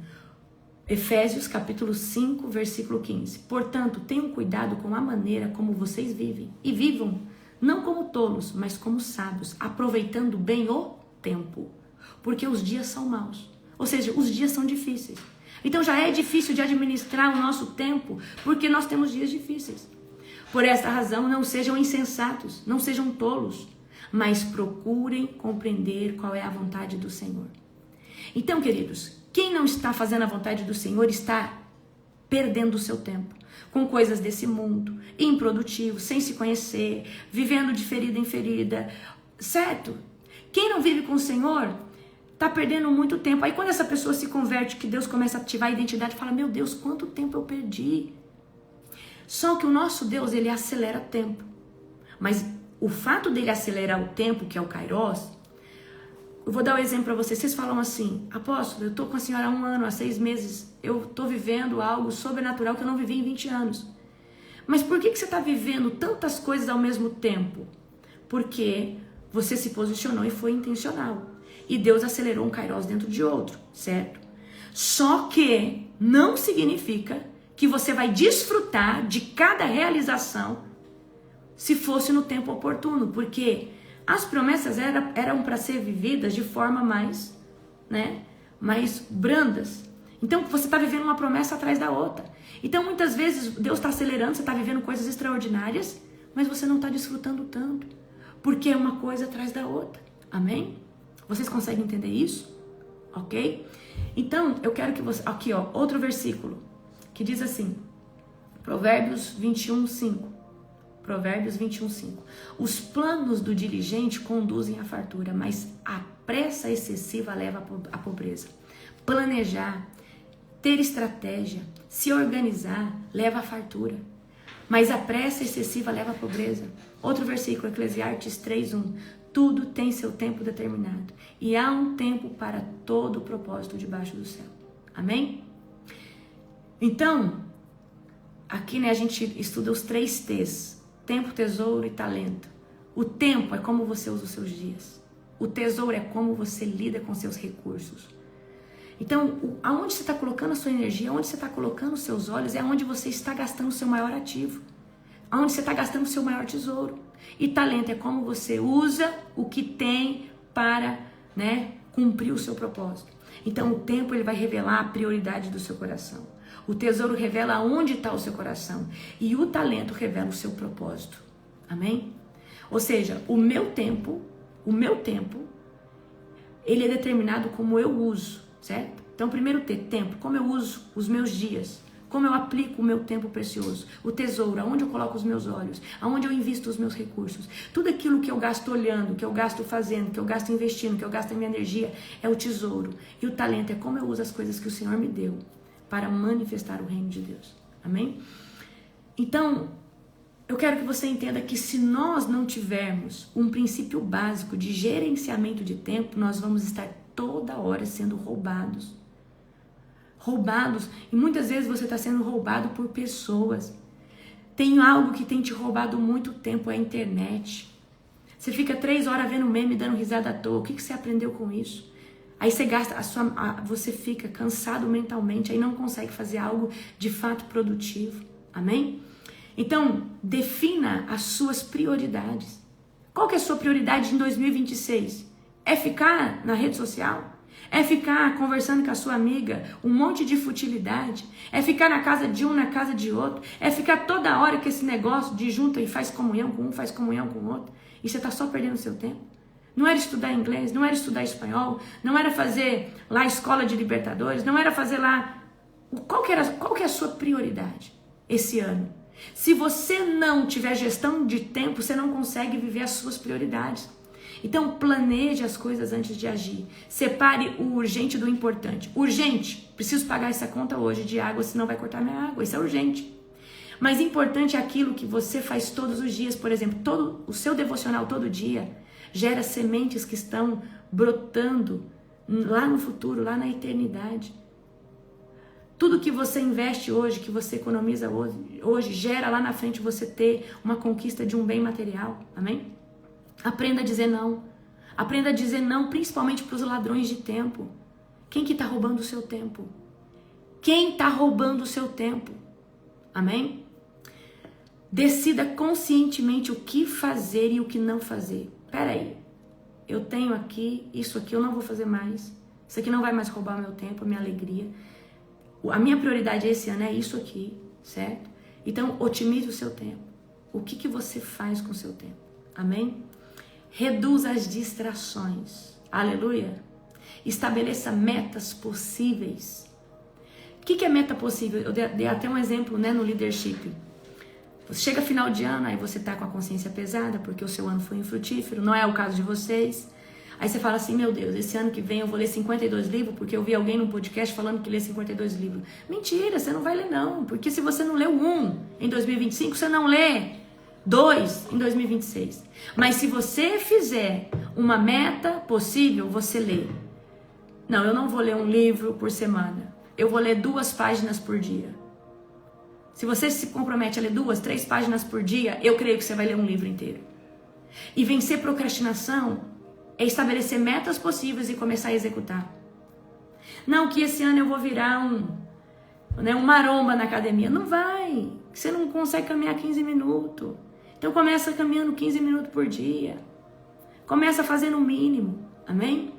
Efésios capítulo 5, versículo 15. Portanto, tenham cuidado com a maneira como vocês vivem, e vivam, não como tolos, mas como sábios, aproveitando bem o tempo, porque os dias são maus, ou seja, os dias são difíceis. Então já é difícil de administrar o nosso tempo, porque nós temos dias difíceis. Por esta razão, não sejam insensatos, não sejam tolos, mas procurem compreender qual é a vontade do Senhor. Então, queridos, quem não está fazendo a vontade do Senhor está perdendo o seu tempo com coisas desse mundo, improdutivo, sem se conhecer, vivendo de ferida em ferida, certo? Quem não vive com o Senhor está perdendo muito tempo. Aí quando essa pessoa se converte, que Deus começa a ativar a identidade, fala, meu Deus, quanto tempo eu perdi. Só que o nosso Deus, ele acelera o tempo. Mas o fato dele acelerar o tempo, que é o Kairos, eu vou dar um exemplo para vocês. Vocês falam assim, apóstolo, eu estou com a senhora há 1 ano, há 6 meses, eu estou vivendo algo sobrenatural que eu não vivi em 20 anos. Mas por que você está vivendo tantas coisas ao mesmo tempo? Porque você se posicionou e foi intencional. E Deus acelerou um Kairos dentro de outro, certo? Só que não significa que você vai desfrutar de cada realização se fosse no tempo oportuno, porque as promessas eram para ser vividas de forma mais brandas. Então você está vivendo uma promessa atrás da outra. Então muitas vezes Deus está acelerando, você está vivendo coisas extraordinárias, mas você não está desfrutando tanto, porque é uma coisa atrás da outra. Amém? Vocês conseguem entender isso? Ok? Então eu quero que você... Aqui, ó, outro versículo que diz assim, Provérbios 21:5. Provérbios 21:5. Os planos do diligente conduzem à fartura, mas a pressa excessiva leva à pobreza. Planejar, ter estratégia, se organizar, leva à fartura, mas a pressa excessiva leva à pobreza. Outro versículo, Eclesiastes 3:1. Tudo tem seu tempo determinado, e há um tempo para todo o propósito debaixo do céu. Amém? Então, aqui a gente estuda os 3 T's. Tempo, tesouro e talento. O tempo é como você usa os seus dias. O tesouro é como você lida com seus recursos. Então, aonde você está colocando a sua energia, aonde você está colocando os seus olhos, é onde você está gastando o seu maior ativo. Aonde você está gastando o seu maior tesouro. E talento é como você usa o que tem para cumprir o seu propósito. Então, o tempo ele vai revelar a prioridade do seu coração. O tesouro revela onde está o seu coração. E o talento revela o seu propósito. Amém? Ou seja, o meu tempo, ele é determinado como eu uso, certo? Então, primeiro tempo, como eu uso os meus dias. Como eu aplico o meu tempo precioso. O tesouro, aonde eu coloco os meus olhos. Aonde eu invisto os meus recursos. Tudo aquilo que eu gasto olhando, que eu gasto fazendo, que eu gasto investindo, que eu gasto a minha energia, é o tesouro. E o talento é como eu uso as coisas que o Senhor me deu para manifestar o reino de Deus. Amém? Então, eu quero que você entenda que se nós não tivermos um princípio básico de gerenciamento de tempo, nós vamos estar toda hora sendo roubados. E muitas vezes você está sendo roubado por pessoas. Tem algo que tem te roubado muito tempo, é a internet. Você fica 3 horas vendo meme, dando risada à toa. O que você aprendeu com isso? Aí você gasta, você fica cansado mentalmente, aí não consegue fazer algo de fato produtivo. Amém? Então, defina as suas prioridades. Qual que é a sua prioridade em 2026? É ficar na rede social? É ficar conversando com a sua amiga um monte de futilidade? É ficar na casa de um, na casa de outro? É ficar toda hora com esse negócio de junta e faz comunhão com um, faz comunhão com o outro? E você está só perdendo seu tempo? Não era estudar inglês, não era estudar espanhol, não era fazer lá a escola de Libertadores, não era fazer lá... Qual que é a sua prioridade esse ano? Se você não tiver gestão de tempo, você não consegue viver as suas prioridades. Então planeje as coisas antes de agir. Separe o urgente do importante. Urgente, preciso pagar essa conta hoje de água, senão vai cortar minha água. Isso é urgente. Mas importante é aquilo que você faz todos os dias. Por exemplo, todo o seu devocional todo dia gera sementes que estão brotando lá no futuro, lá na eternidade. Tudo que você investe hoje, que você economiza hoje, gera lá na frente você ter uma conquista de um bem material. Amém? Aprenda a dizer não. Aprenda a dizer não, principalmente para os ladrões de tempo. Quem que está roubando o seu tempo? Quem está roubando o seu tempo? Amém? Decida conscientemente o que fazer e o que não fazer. Peraí, eu tenho aqui, isso aqui eu não vou fazer mais. Isso aqui não vai mais roubar o meu tempo, a minha alegria. A minha prioridade esse ano é isso aqui, certo? Então, otimize o seu tempo. O que você faz com o seu tempo? Amém? Reduza as distrações. Aleluia. Estabeleça metas possíveis. O que é meta possível? Eu dei até um exemplo, né, no leadership. Você chega final de ano, aí você tá com a consciência pesada, porque o seu ano foi infrutífero, não é o caso de vocês. Aí você fala assim, meu Deus, esse ano que vem eu vou ler 52 livros, porque eu vi alguém num podcast falando que lê 52 livros. Mentira, você não vai ler não, porque se você não leu 1 em 2025, você não lê 2 em 2026. Mas se você fizer uma meta possível, você lê. Não, eu não vou ler um livro por semana. Eu vou ler 2 páginas por dia. Se você se compromete a ler 2, 3 páginas por dia, eu creio que você vai ler um livro inteiro. E vencer procrastinação é estabelecer metas possíveis e começar a executar. Não que esse ano eu vou virar um maromba na academia. Não vai. Você não consegue caminhar 15 minutos. Então começa caminhando 15 minutos por dia. Começa fazendo o mínimo. Amém?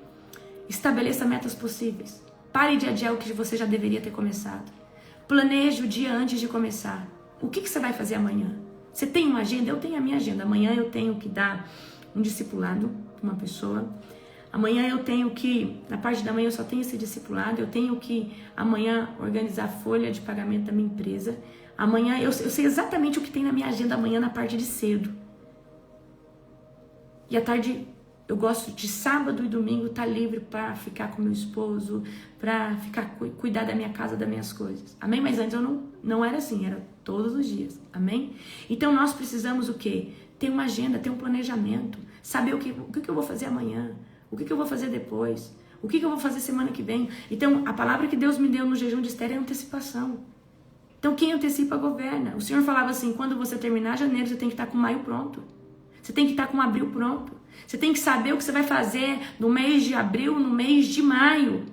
Estabeleça metas possíveis. Pare de adiar o que você já deveria ter começado. Planeje o dia antes de começar. O que você vai fazer amanhã? Você tem uma agenda? Eu tenho a minha agenda. Amanhã eu tenho que dar um discipulado para uma pessoa. Amanhã eu tenho que, na parte da manhã eu só tenho esse discipulado. Eu tenho que amanhã organizar a folha de pagamento da minha empresa. Amanhã eu sei exatamente o que tem na minha agenda amanhã na parte de cedo. E à tarde eu gosto de sábado e domingo estar livre para ficar com meu esposo, para cuidar da minha casa, das minhas coisas. Amém? Mas antes eu não era assim, era todos os dias. Amém? Então nós precisamos o quê? Ter uma agenda, ter um planejamento, saber o que eu vou fazer amanhã, o que eu vou fazer depois, o que eu vou fazer semana que vem. Então a palavra que Deus me deu no jejum de Esther é antecipação. Então quem antecipa governa. O Senhor falava assim, quando você terminar janeiro, você tem que estar com maio pronto. Você tem que estar com abril pronto. Você tem que saber o que você vai fazer no mês de abril, no mês de maio.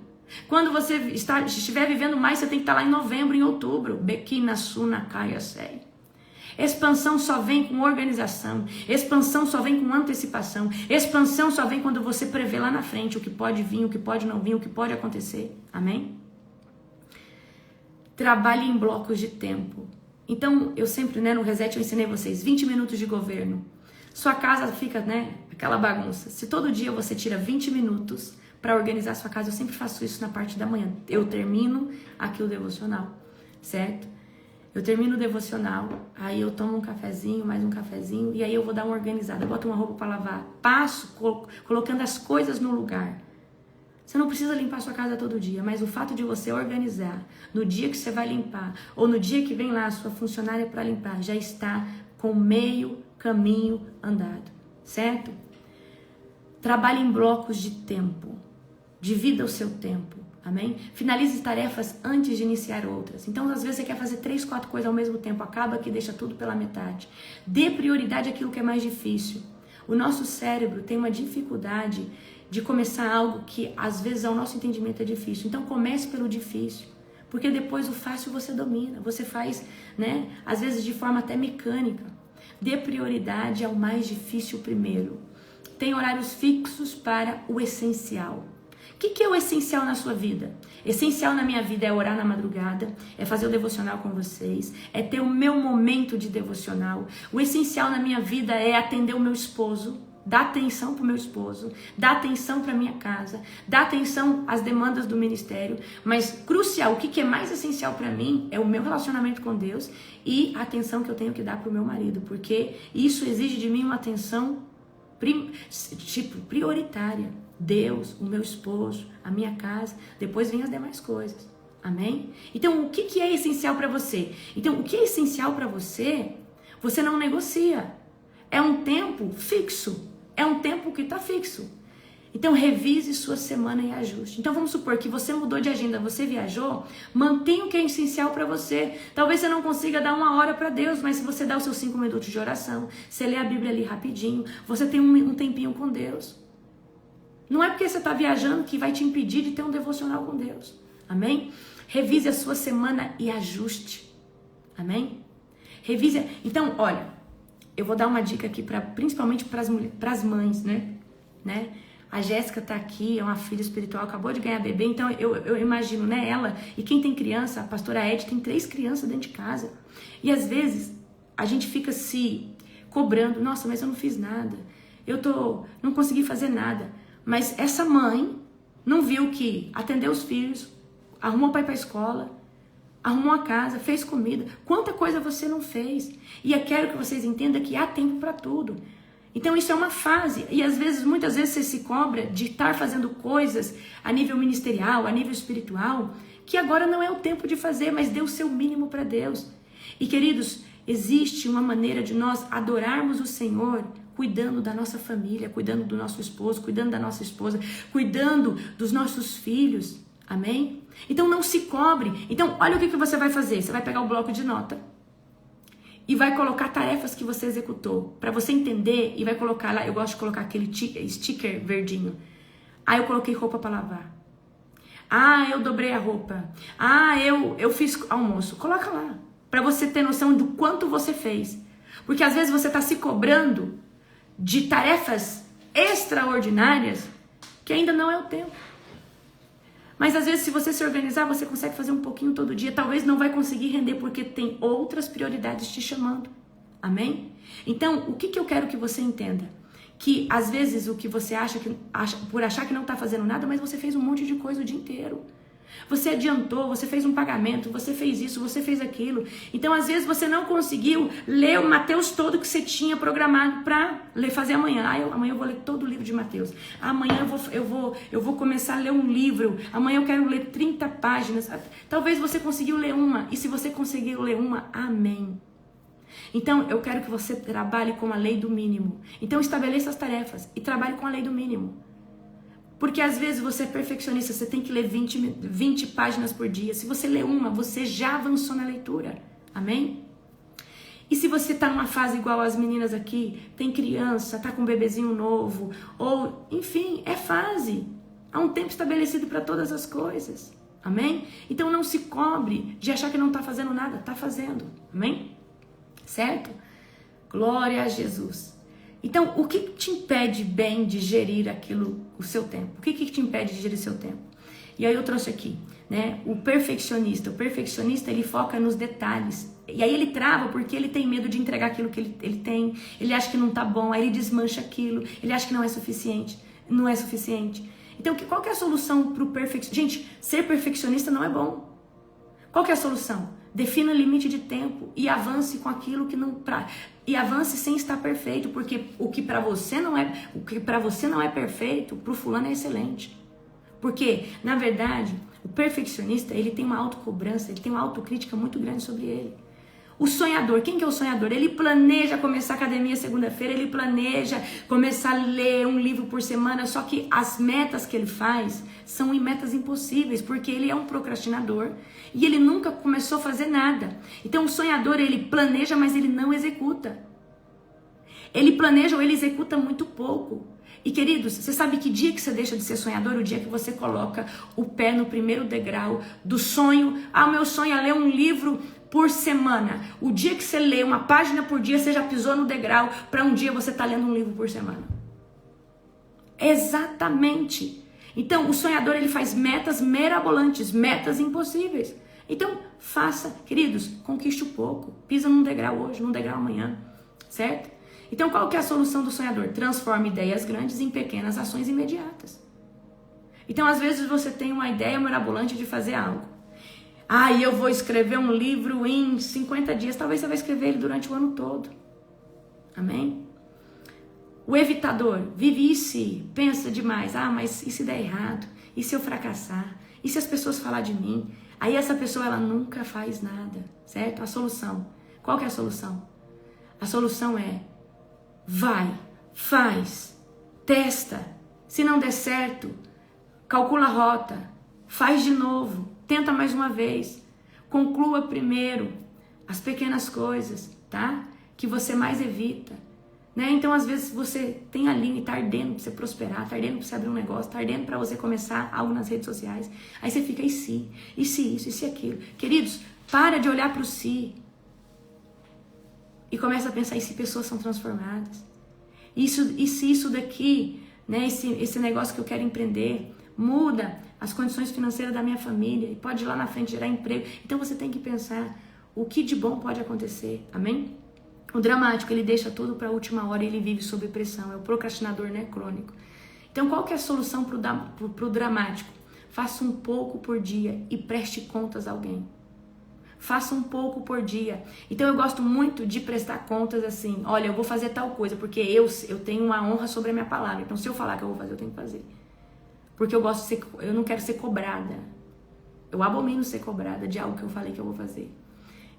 Quando você estiver vivendo mais, você tem que estar lá em novembro, em outubro. Bequina, Suna, Caia, Sei. Expansão só vem com organização. Expansão só vem com antecipação. Expansão só vem quando você prevê lá na frente o que pode vir, o que pode não vir, o que pode acontecer. Amém? Trabalhe em blocos de tempo. Então, eu sempre, no Reset, eu ensinei vocês 20 minutos de governo. Sua casa fica, aquela bagunça. Se todo dia você tira 20 minutos para organizar sua casa, eu sempre faço isso na parte da manhã. Eu termino aqui o devocional, certo? Eu termino o devocional, aí eu tomo um cafezinho, mais um cafezinho, e aí eu vou dar uma organizada. Eu boto uma roupa para lavar, passo colocando as coisas no lugar. Você não precisa limpar sua casa todo dia, mas o fato de você organizar no dia que você vai limpar, ou no dia que vem lá a sua funcionária para limpar, já está com meio caminho andado, certo? Trabalhe em blocos de tempo. Divida o seu tempo, amém? Finalize tarefas antes de iniciar outras. Então, às vezes você quer fazer 3, 4 coisas ao mesmo tempo, acaba que deixa tudo pela metade. Dê prioridade àquilo que é mais difícil. O nosso cérebro tem uma dificuldade de começar algo que, às vezes, ao nosso entendimento é difícil. Então, comece pelo difícil, porque depois o fácil você domina. Você faz, às vezes de forma até mecânica. Dê prioridade ao mais difícil primeiro. Tem horários fixos para o essencial. O que é o essencial na sua vida? Essencial na minha vida é orar na madrugada, é fazer o devocional com vocês, é ter o meu momento de devocional. O essencial na minha vida é atender o meu esposo, dar atenção para o meu esposo, dar atenção para a minha casa, dar atenção às demandas do ministério. Mas crucial, o que é mais essencial para mim é o meu relacionamento com Deus e a atenção que eu tenho que dar para o meu marido, porque isso exige de mim uma atenção prioritária. Deus, o meu esposo, a minha casa, depois vem as demais coisas. Amém? Então, o que é essencial para você? Então, o que é essencial para você, você não negocia. É um tempo fixo. É um tempo que está fixo. Então, revise sua semana e ajuste. Então, vamos supor que você mudou de agenda, você viajou, mantenha o que é essencial para você. Talvez você não consiga dar 1 hora para Deus, mas se você dá os seus 5 minutos de oração, você lê a Bíblia ali rapidinho, você tem um tempinho com Deus. Não é porque você está viajando que vai te impedir de ter um devocional com Deus. Amém? Revise a sua semana e ajuste. Amém? Revise. Então, olha, eu vou dar uma dica aqui, principalmente para as mães, né? A Jéssica tá aqui, é uma filha espiritual, acabou de ganhar bebê, então eu imagino, né, ela, e quem tem criança, a pastora Ed tem 3 crianças dentro de casa, e às vezes a gente fica se cobrando, nossa, mas eu não fiz nada, não consegui fazer nada, mas essa mãe não viu que atendeu os filhos, arrumou o pai pra escola, arrumou a casa, fez comida, quanta coisa você não fez, e eu quero que vocês entendam que há tempo para tudo. Então isso é uma fase, e às vezes, muitas vezes você se cobra de estar fazendo coisas a nível ministerial, a nível espiritual, que agora não é o tempo de fazer, mas dê o seu mínimo para Deus. E queridos, existe uma maneira de nós adorarmos o Senhor, cuidando da nossa família, cuidando do nosso esposo, cuidando da nossa esposa, cuidando dos nossos filhos, amém? Então não se cobre. Então olha o que você vai fazer, você vai pegar o bloco de nota, e vai colocar tarefas que você executou, para você entender, e vai colocar lá, eu gosto de colocar aquele sticker verdinho. Ah, eu coloquei roupa para lavar. Ah, eu dobrei a roupa. Ah, eu fiz almoço. Coloca lá, para você ter noção do quanto você fez. Porque às vezes você está se cobrando de tarefas extraordinárias que ainda não é o tempo. Mas às vezes, se você se organizar, você consegue fazer um pouquinho todo dia. Talvez não vai conseguir render porque tem outras prioridades te chamando. Amém? Então, o que eu quero que você entenda? Que às vezes o que você acha por achar que não está fazendo nada, mas você fez um monte de coisa o dia inteiro. Você adiantou, você fez um pagamento, você fez isso, você fez aquilo. Então, às vezes, você não conseguiu ler o Mateus todo que você tinha programado para fazer amanhã. Amanhã eu vou ler todo o livro de Mateus. Amanhã eu vou começar a ler um livro. Amanhã eu quero ler 30 páginas. Talvez você conseguiu ler uma. E se você conseguiu ler uma, amém. Então, eu quero que você trabalhe com a lei do mínimo. Então, estabeleça as tarefas e trabalhe com a lei do mínimo. Porque às vezes você é perfeccionista, você tem que ler 20 páginas por dia. Se você ler uma, você já avançou na leitura. Amém? E se você está numa fase igual as meninas aqui, tem criança, está com um bebezinho novo, ou, enfim, é fase. Há um tempo estabelecido para todas as coisas. Amém? Então não se cobre de achar que não está fazendo nada. Está fazendo. Amém? Certo? Glória a Jesus. Então, o que te impede bem de gerir o seu tempo? O que te impede de gerir o seu tempo? E aí eu trouxe aqui, né? O perfeccionista, ele foca nos detalhes. E aí ele trava porque ele tem medo de entregar aquilo que ele tem. Ele acha que não tá bom, aí ele desmancha aquilo. Ele acha que não é suficiente. Não é suficiente. Então, qual que é a solução pro perfeccionista? Gente, ser perfeccionista não é bom. Qual que é a solução? Defina o limite de tempo e avance com aquilo que não... E avance sem estar perfeito, porque o que para você não é perfeito, pro fulano é excelente. Porque, na verdade, o perfeccionista, ele tem uma autocobrança, ele tem uma autocrítica muito grande sobre ele. O sonhador, quem que é o sonhador? Ele planeja começar a academia segunda-feira, ele planeja começar a ler um livro por semana, só que as metas que ele faz são metas impossíveis, porque ele é um procrastinador e ele nunca começou a fazer nada. Então o sonhador, ele planeja, mas ele não executa. Ele planeja ou ele executa muito pouco. E queridos, você sabe que dia que você deixa de ser sonhador? O dia que você coloca o pé no primeiro degrau do sonho. Ah, o meu sonho é ler um livro por semana. O dia que você lê uma página por dia, você já pisou no degrau para um dia você estar lendo um livro por semana. Exatamente. Então, o sonhador, ele faz metas mirabolantes, metas impossíveis. Então, faça, queridos, conquiste um pouco. Pisa num degrau hoje, num degrau amanhã, certo? Então, qual que é a solução do sonhador? Transforme ideias grandes em pequenas ações imediatas. Então, às vezes, você tem uma ideia mirabolante de fazer algo. Ah, e eu vou escrever um livro em 50 dias. Talvez você vai escrever ele durante o ano todo. Amém? O evitador vive e se pensa demais. Mas e se der errado? E se eu fracassar? E se as pessoas falar de mim? Aí essa pessoa, ela nunca faz nada, certo? A solução. Qual que é a solução? A solução é: vai, faz, testa. Se não der certo, calcula a rota, faz de novo, tenta mais uma vez. Conclua primeiro as pequenas coisas, tá? Que você mais evita, né? Então, às vezes, você tem a linha e tá ardendo pra você prosperar, tá ardendo pra você abrir um negócio, tá ardendo pra você começar algo nas redes sociais. Aí você fica, e se isso, e se aquilo? Queridos, para de olhar pro si e começa a pensar, e se pessoas são transformadas? E se isso daqui, né, esse negócio que eu quero empreender, muda as condições financeiras da minha família e pode ir lá na frente gerar emprego. Então você tem que pensar o que de bom pode acontecer, amém? O dramático, ele deixa tudo para a última hora e ele vive sob pressão, é o procrastinador, né, crônico. Então qual que é a solução pro dramático? Faça um pouco por dia e preste contas a alguém. Faça um pouco por dia. Então eu gosto muito de prestar contas assim, olha, eu vou fazer tal coisa, porque eu tenho uma honra sobre a minha palavra, então se eu falar que eu vou fazer, eu tenho que fazer. Porque eu não quero ser cobrada. Eu abomino ser cobrada de algo que eu falei que eu vou fazer.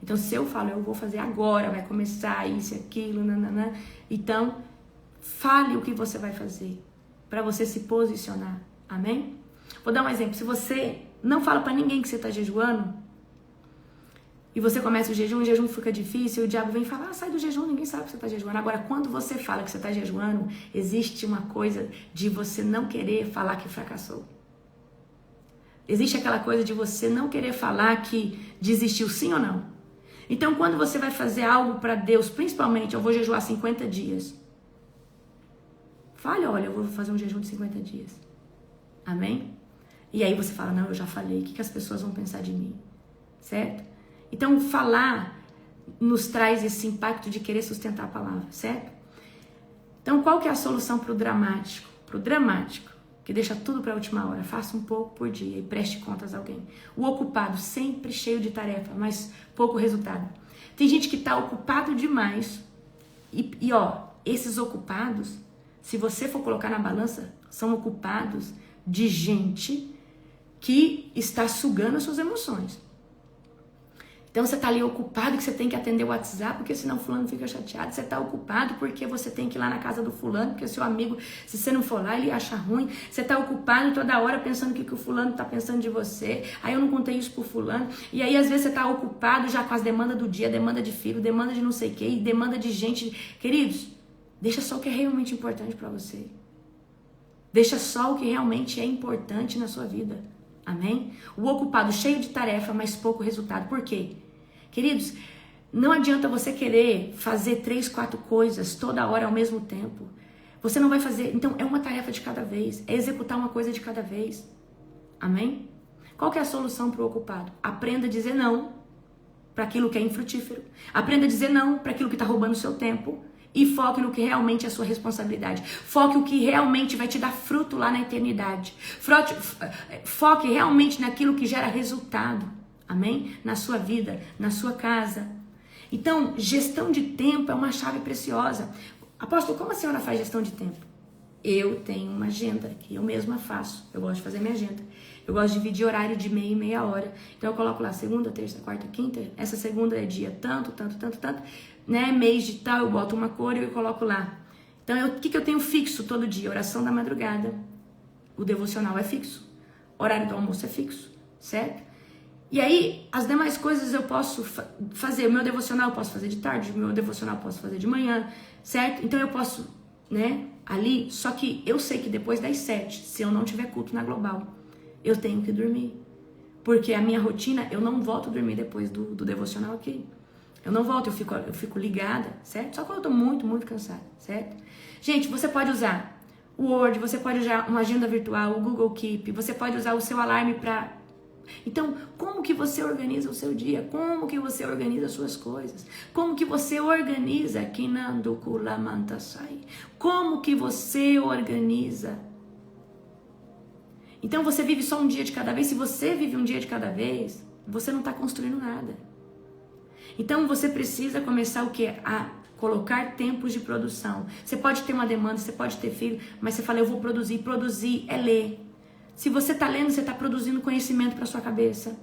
Então, se eu falo, eu vou fazer agora, vai começar isso e aquilo, nananã. Então, fale o que você vai fazer para você se posicionar. Amém? Vou dar um exemplo. Se você não fala para ninguém que você está jejuando e você começa o jejum fica difícil, o diabo vem e fala, sai do jejum, ninguém sabe que você está jejuando. Agora, quando você fala que você está jejuando, existe uma coisa de você não querer falar que fracassou. Existe aquela coisa de você não querer falar que desistiu, sim ou não? Então, quando você vai fazer algo para Deus, principalmente, eu vou jejuar 50 dias. Fale, olha, eu vou fazer um jejum de 50 dias. Amém? E aí você fala, não, eu já falei, o que as pessoas vão pensar de mim? Certo? Então, falar nos traz esse impacto de querer sustentar a palavra, certo? Então, qual que é a solução para o dramático? Para o dramático, que deixa tudo para a última hora. Faça um pouco por dia e preste contas a alguém. O ocupado, sempre cheio de tarefa, mas pouco resultado. Tem gente que está ocupado demais e esses ocupados, se você for colocar na balança, são ocupados de gente que está sugando as suas emoções. Então você está ali ocupado que você tem que atender o WhatsApp, porque senão o fulano fica chateado. Você está ocupado porque você tem que ir lá na casa do fulano, porque o seu amigo, se você não for lá, ele acha ruim. Você está ocupado toda hora pensando o que o fulano está pensando de você. Aí eu não contei isso pro fulano. E aí às vezes você está ocupado já com as demandas do dia, demanda de filho, demanda de não sei o quê, demanda de gente. Queridos, deixa só o que é realmente importante para você. Deixa só o que realmente é importante na sua vida. Amém? O ocupado cheio de tarefa, mas pouco resultado. Por quê? Queridos, não adianta você querer fazer 3, 4 coisas toda hora ao mesmo tempo. Você não vai fazer. Então, é uma tarefa de cada vez. É executar uma coisa de cada vez. Amém? Qual que é a solução para o ocupado? Aprenda a dizer não para aquilo que é infrutífero. Aprenda a dizer não para aquilo que está roubando o seu tempo. E foque no que realmente é a sua responsabilidade. Foque o que realmente vai te dar fruto lá na eternidade. Foque realmente naquilo que gera resultado. Amém? Na sua vida, na sua casa. Então, gestão de tempo é uma chave preciosa. Apóstolo, como a senhora faz gestão de tempo? Eu tenho uma agenda que eu mesma faço. Eu gosto de fazer minha agenda. Eu gosto de dividir horário de meia e meia hora. Então eu coloco lá segunda, terça, quarta, quinta. Essa segunda é dia tanto, né? Mês de tal, eu boto uma cor e eu coloco lá. Então o que eu tenho fixo todo dia? Oração da madrugada. O devocional é fixo. Horário do almoço é fixo, certo? E aí, as demais coisas eu posso fazer. O meu devocional eu posso fazer de tarde, o meu devocional eu posso fazer de manhã, certo? Então eu posso, né, ali, só que eu sei que depois das 7, se eu não tiver culto na Global, eu tenho que dormir. Porque a minha rotina, eu não volto a dormir depois do devocional aqui. Eu não volto, eu fico ligada, certo? Só quando eu tô muito, muito cansada, certo? Gente, você pode usar o Word, você pode usar uma agenda virtual, o Google Keep, você pode usar o seu alarme para... Então, como que você organiza o seu dia? Como que você organiza as suas coisas? Como que você organiza? Como que você organiza? Então, você vive só um dia de cada vez. Se você vive um dia de cada vez, você não está construindo nada. Então, você precisa começar o quê? A Colocar tempos de produção. Você pode ter uma demanda, você pode ter filho, mas você fala, eu vou produzir. Produzir é ler. Se você está lendo, você está produzindo conhecimento para sua cabeça.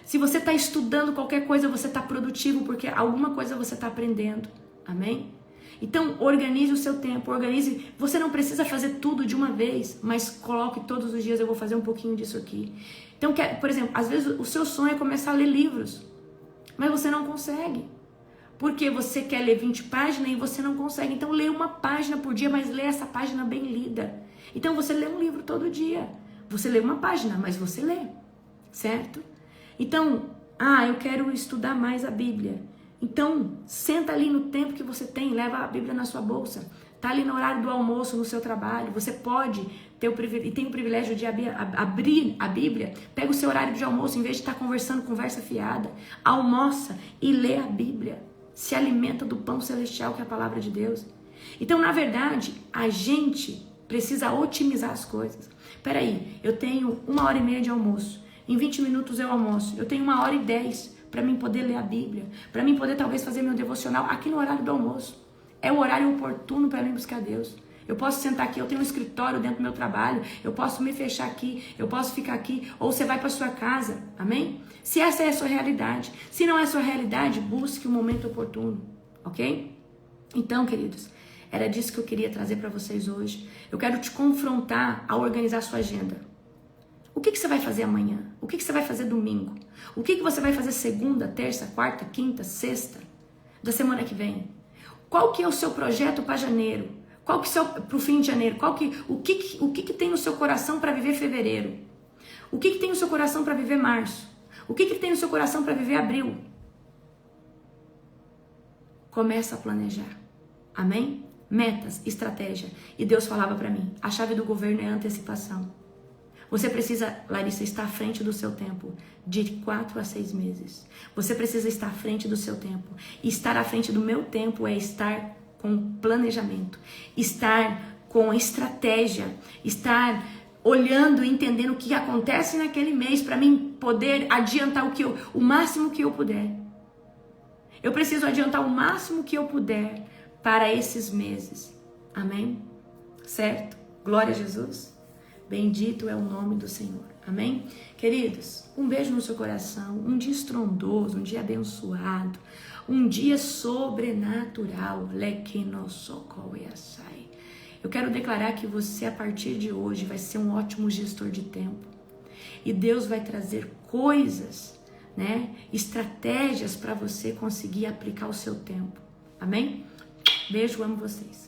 Se você está estudando qualquer coisa, você está produtivo, porque alguma coisa você está aprendendo. Amém? Então, organize o seu tempo, organize. Você não precisa fazer tudo de uma vez, mas coloque todos os dias, eu vou fazer um pouquinho disso aqui. Então, por exemplo, às vezes o seu sonho é começar a ler livros, mas você não consegue. Porque você quer ler 20 páginas e você não consegue. Então, lê uma página por dia, mas lê essa página bem lida. Então, você lê um livro todo dia. Você lê uma página, mas você lê. Certo? Então, eu quero estudar mais a Bíblia. Então, senta ali no tempo que você tem, leva a Bíblia na sua bolsa. Tá ali no horário do almoço, no seu trabalho. Você pode ter tem o privilégio de abrir a Bíblia. Pega o seu horário de almoço, em vez de estar conversando, conversa fiada. Almoça e lê a Bíblia. Se alimenta do pão celestial que é a palavra de Deus. Então, na verdade, a gente precisa otimizar as coisas. Peraí, eu tenho 1h30 de almoço. Em 20 minutos eu almoço. Eu tenho 1h10 para mim poder ler a Bíblia. Para mim poder talvez fazer meu devocional aqui no horário do almoço. É o horário oportuno para mim buscar Deus. Eu posso sentar aqui, eu tenho um escritório dentro do meu trabalho. Eu posso me fechar aqui, eu posso ficar aqui. Ou você vai para sua casa. Amém? Se essa é a sua realidade. Se não é a sua realidade, busque o momento oportuno. Ok? Então, queridos, era disso que eu queria trazer para vocês hoje. Eu quero te confrontar a organizar a sua agenda. O que você vai fazer amanhã? O que você vai fazer domingo? O que você vai fazer segunda, terça, quarta, quinta, sexta da semana que vem? Qual que é o seu projeto para janeiro? Qual que é para o fim de janeiro? O que tem no seu coração para viver fevereiro? O que tem no seu coração para viver março? O que tem no seu coração para viver abril? Começa a planejar. Amém? Metas, estratégia. E Deus falava para mim, a chave do governo é a antecipação. Você precisa, Larissa, estar à frente do seu tempo, de 4 a 6 meses. Você precisa estar à frente do seu tempo. E estar à frente do meu tempo é estar com planejamento, estar com estratégia, estar olhando e entendendo o que acontece naquele mês para mim poder adiantar o máximo que eu puder. Eu preciso adiantar o máximo que eu puder para esses meses. Amém? Certo? Glória a Jesus. Bendito é o nome do Senhor. Amém? Queridos, um beijo no seu coração, um dia estrondoso, um dia abençoado, um dia sobrenatural. Eu quero declarar que você, a partir de hoje, vai ser um ótimo gestor de tempo. E Deus vai trazer coisas, estratégias para você conseguir aplicar o seu tempo. Amém? Beijo, amo vocês.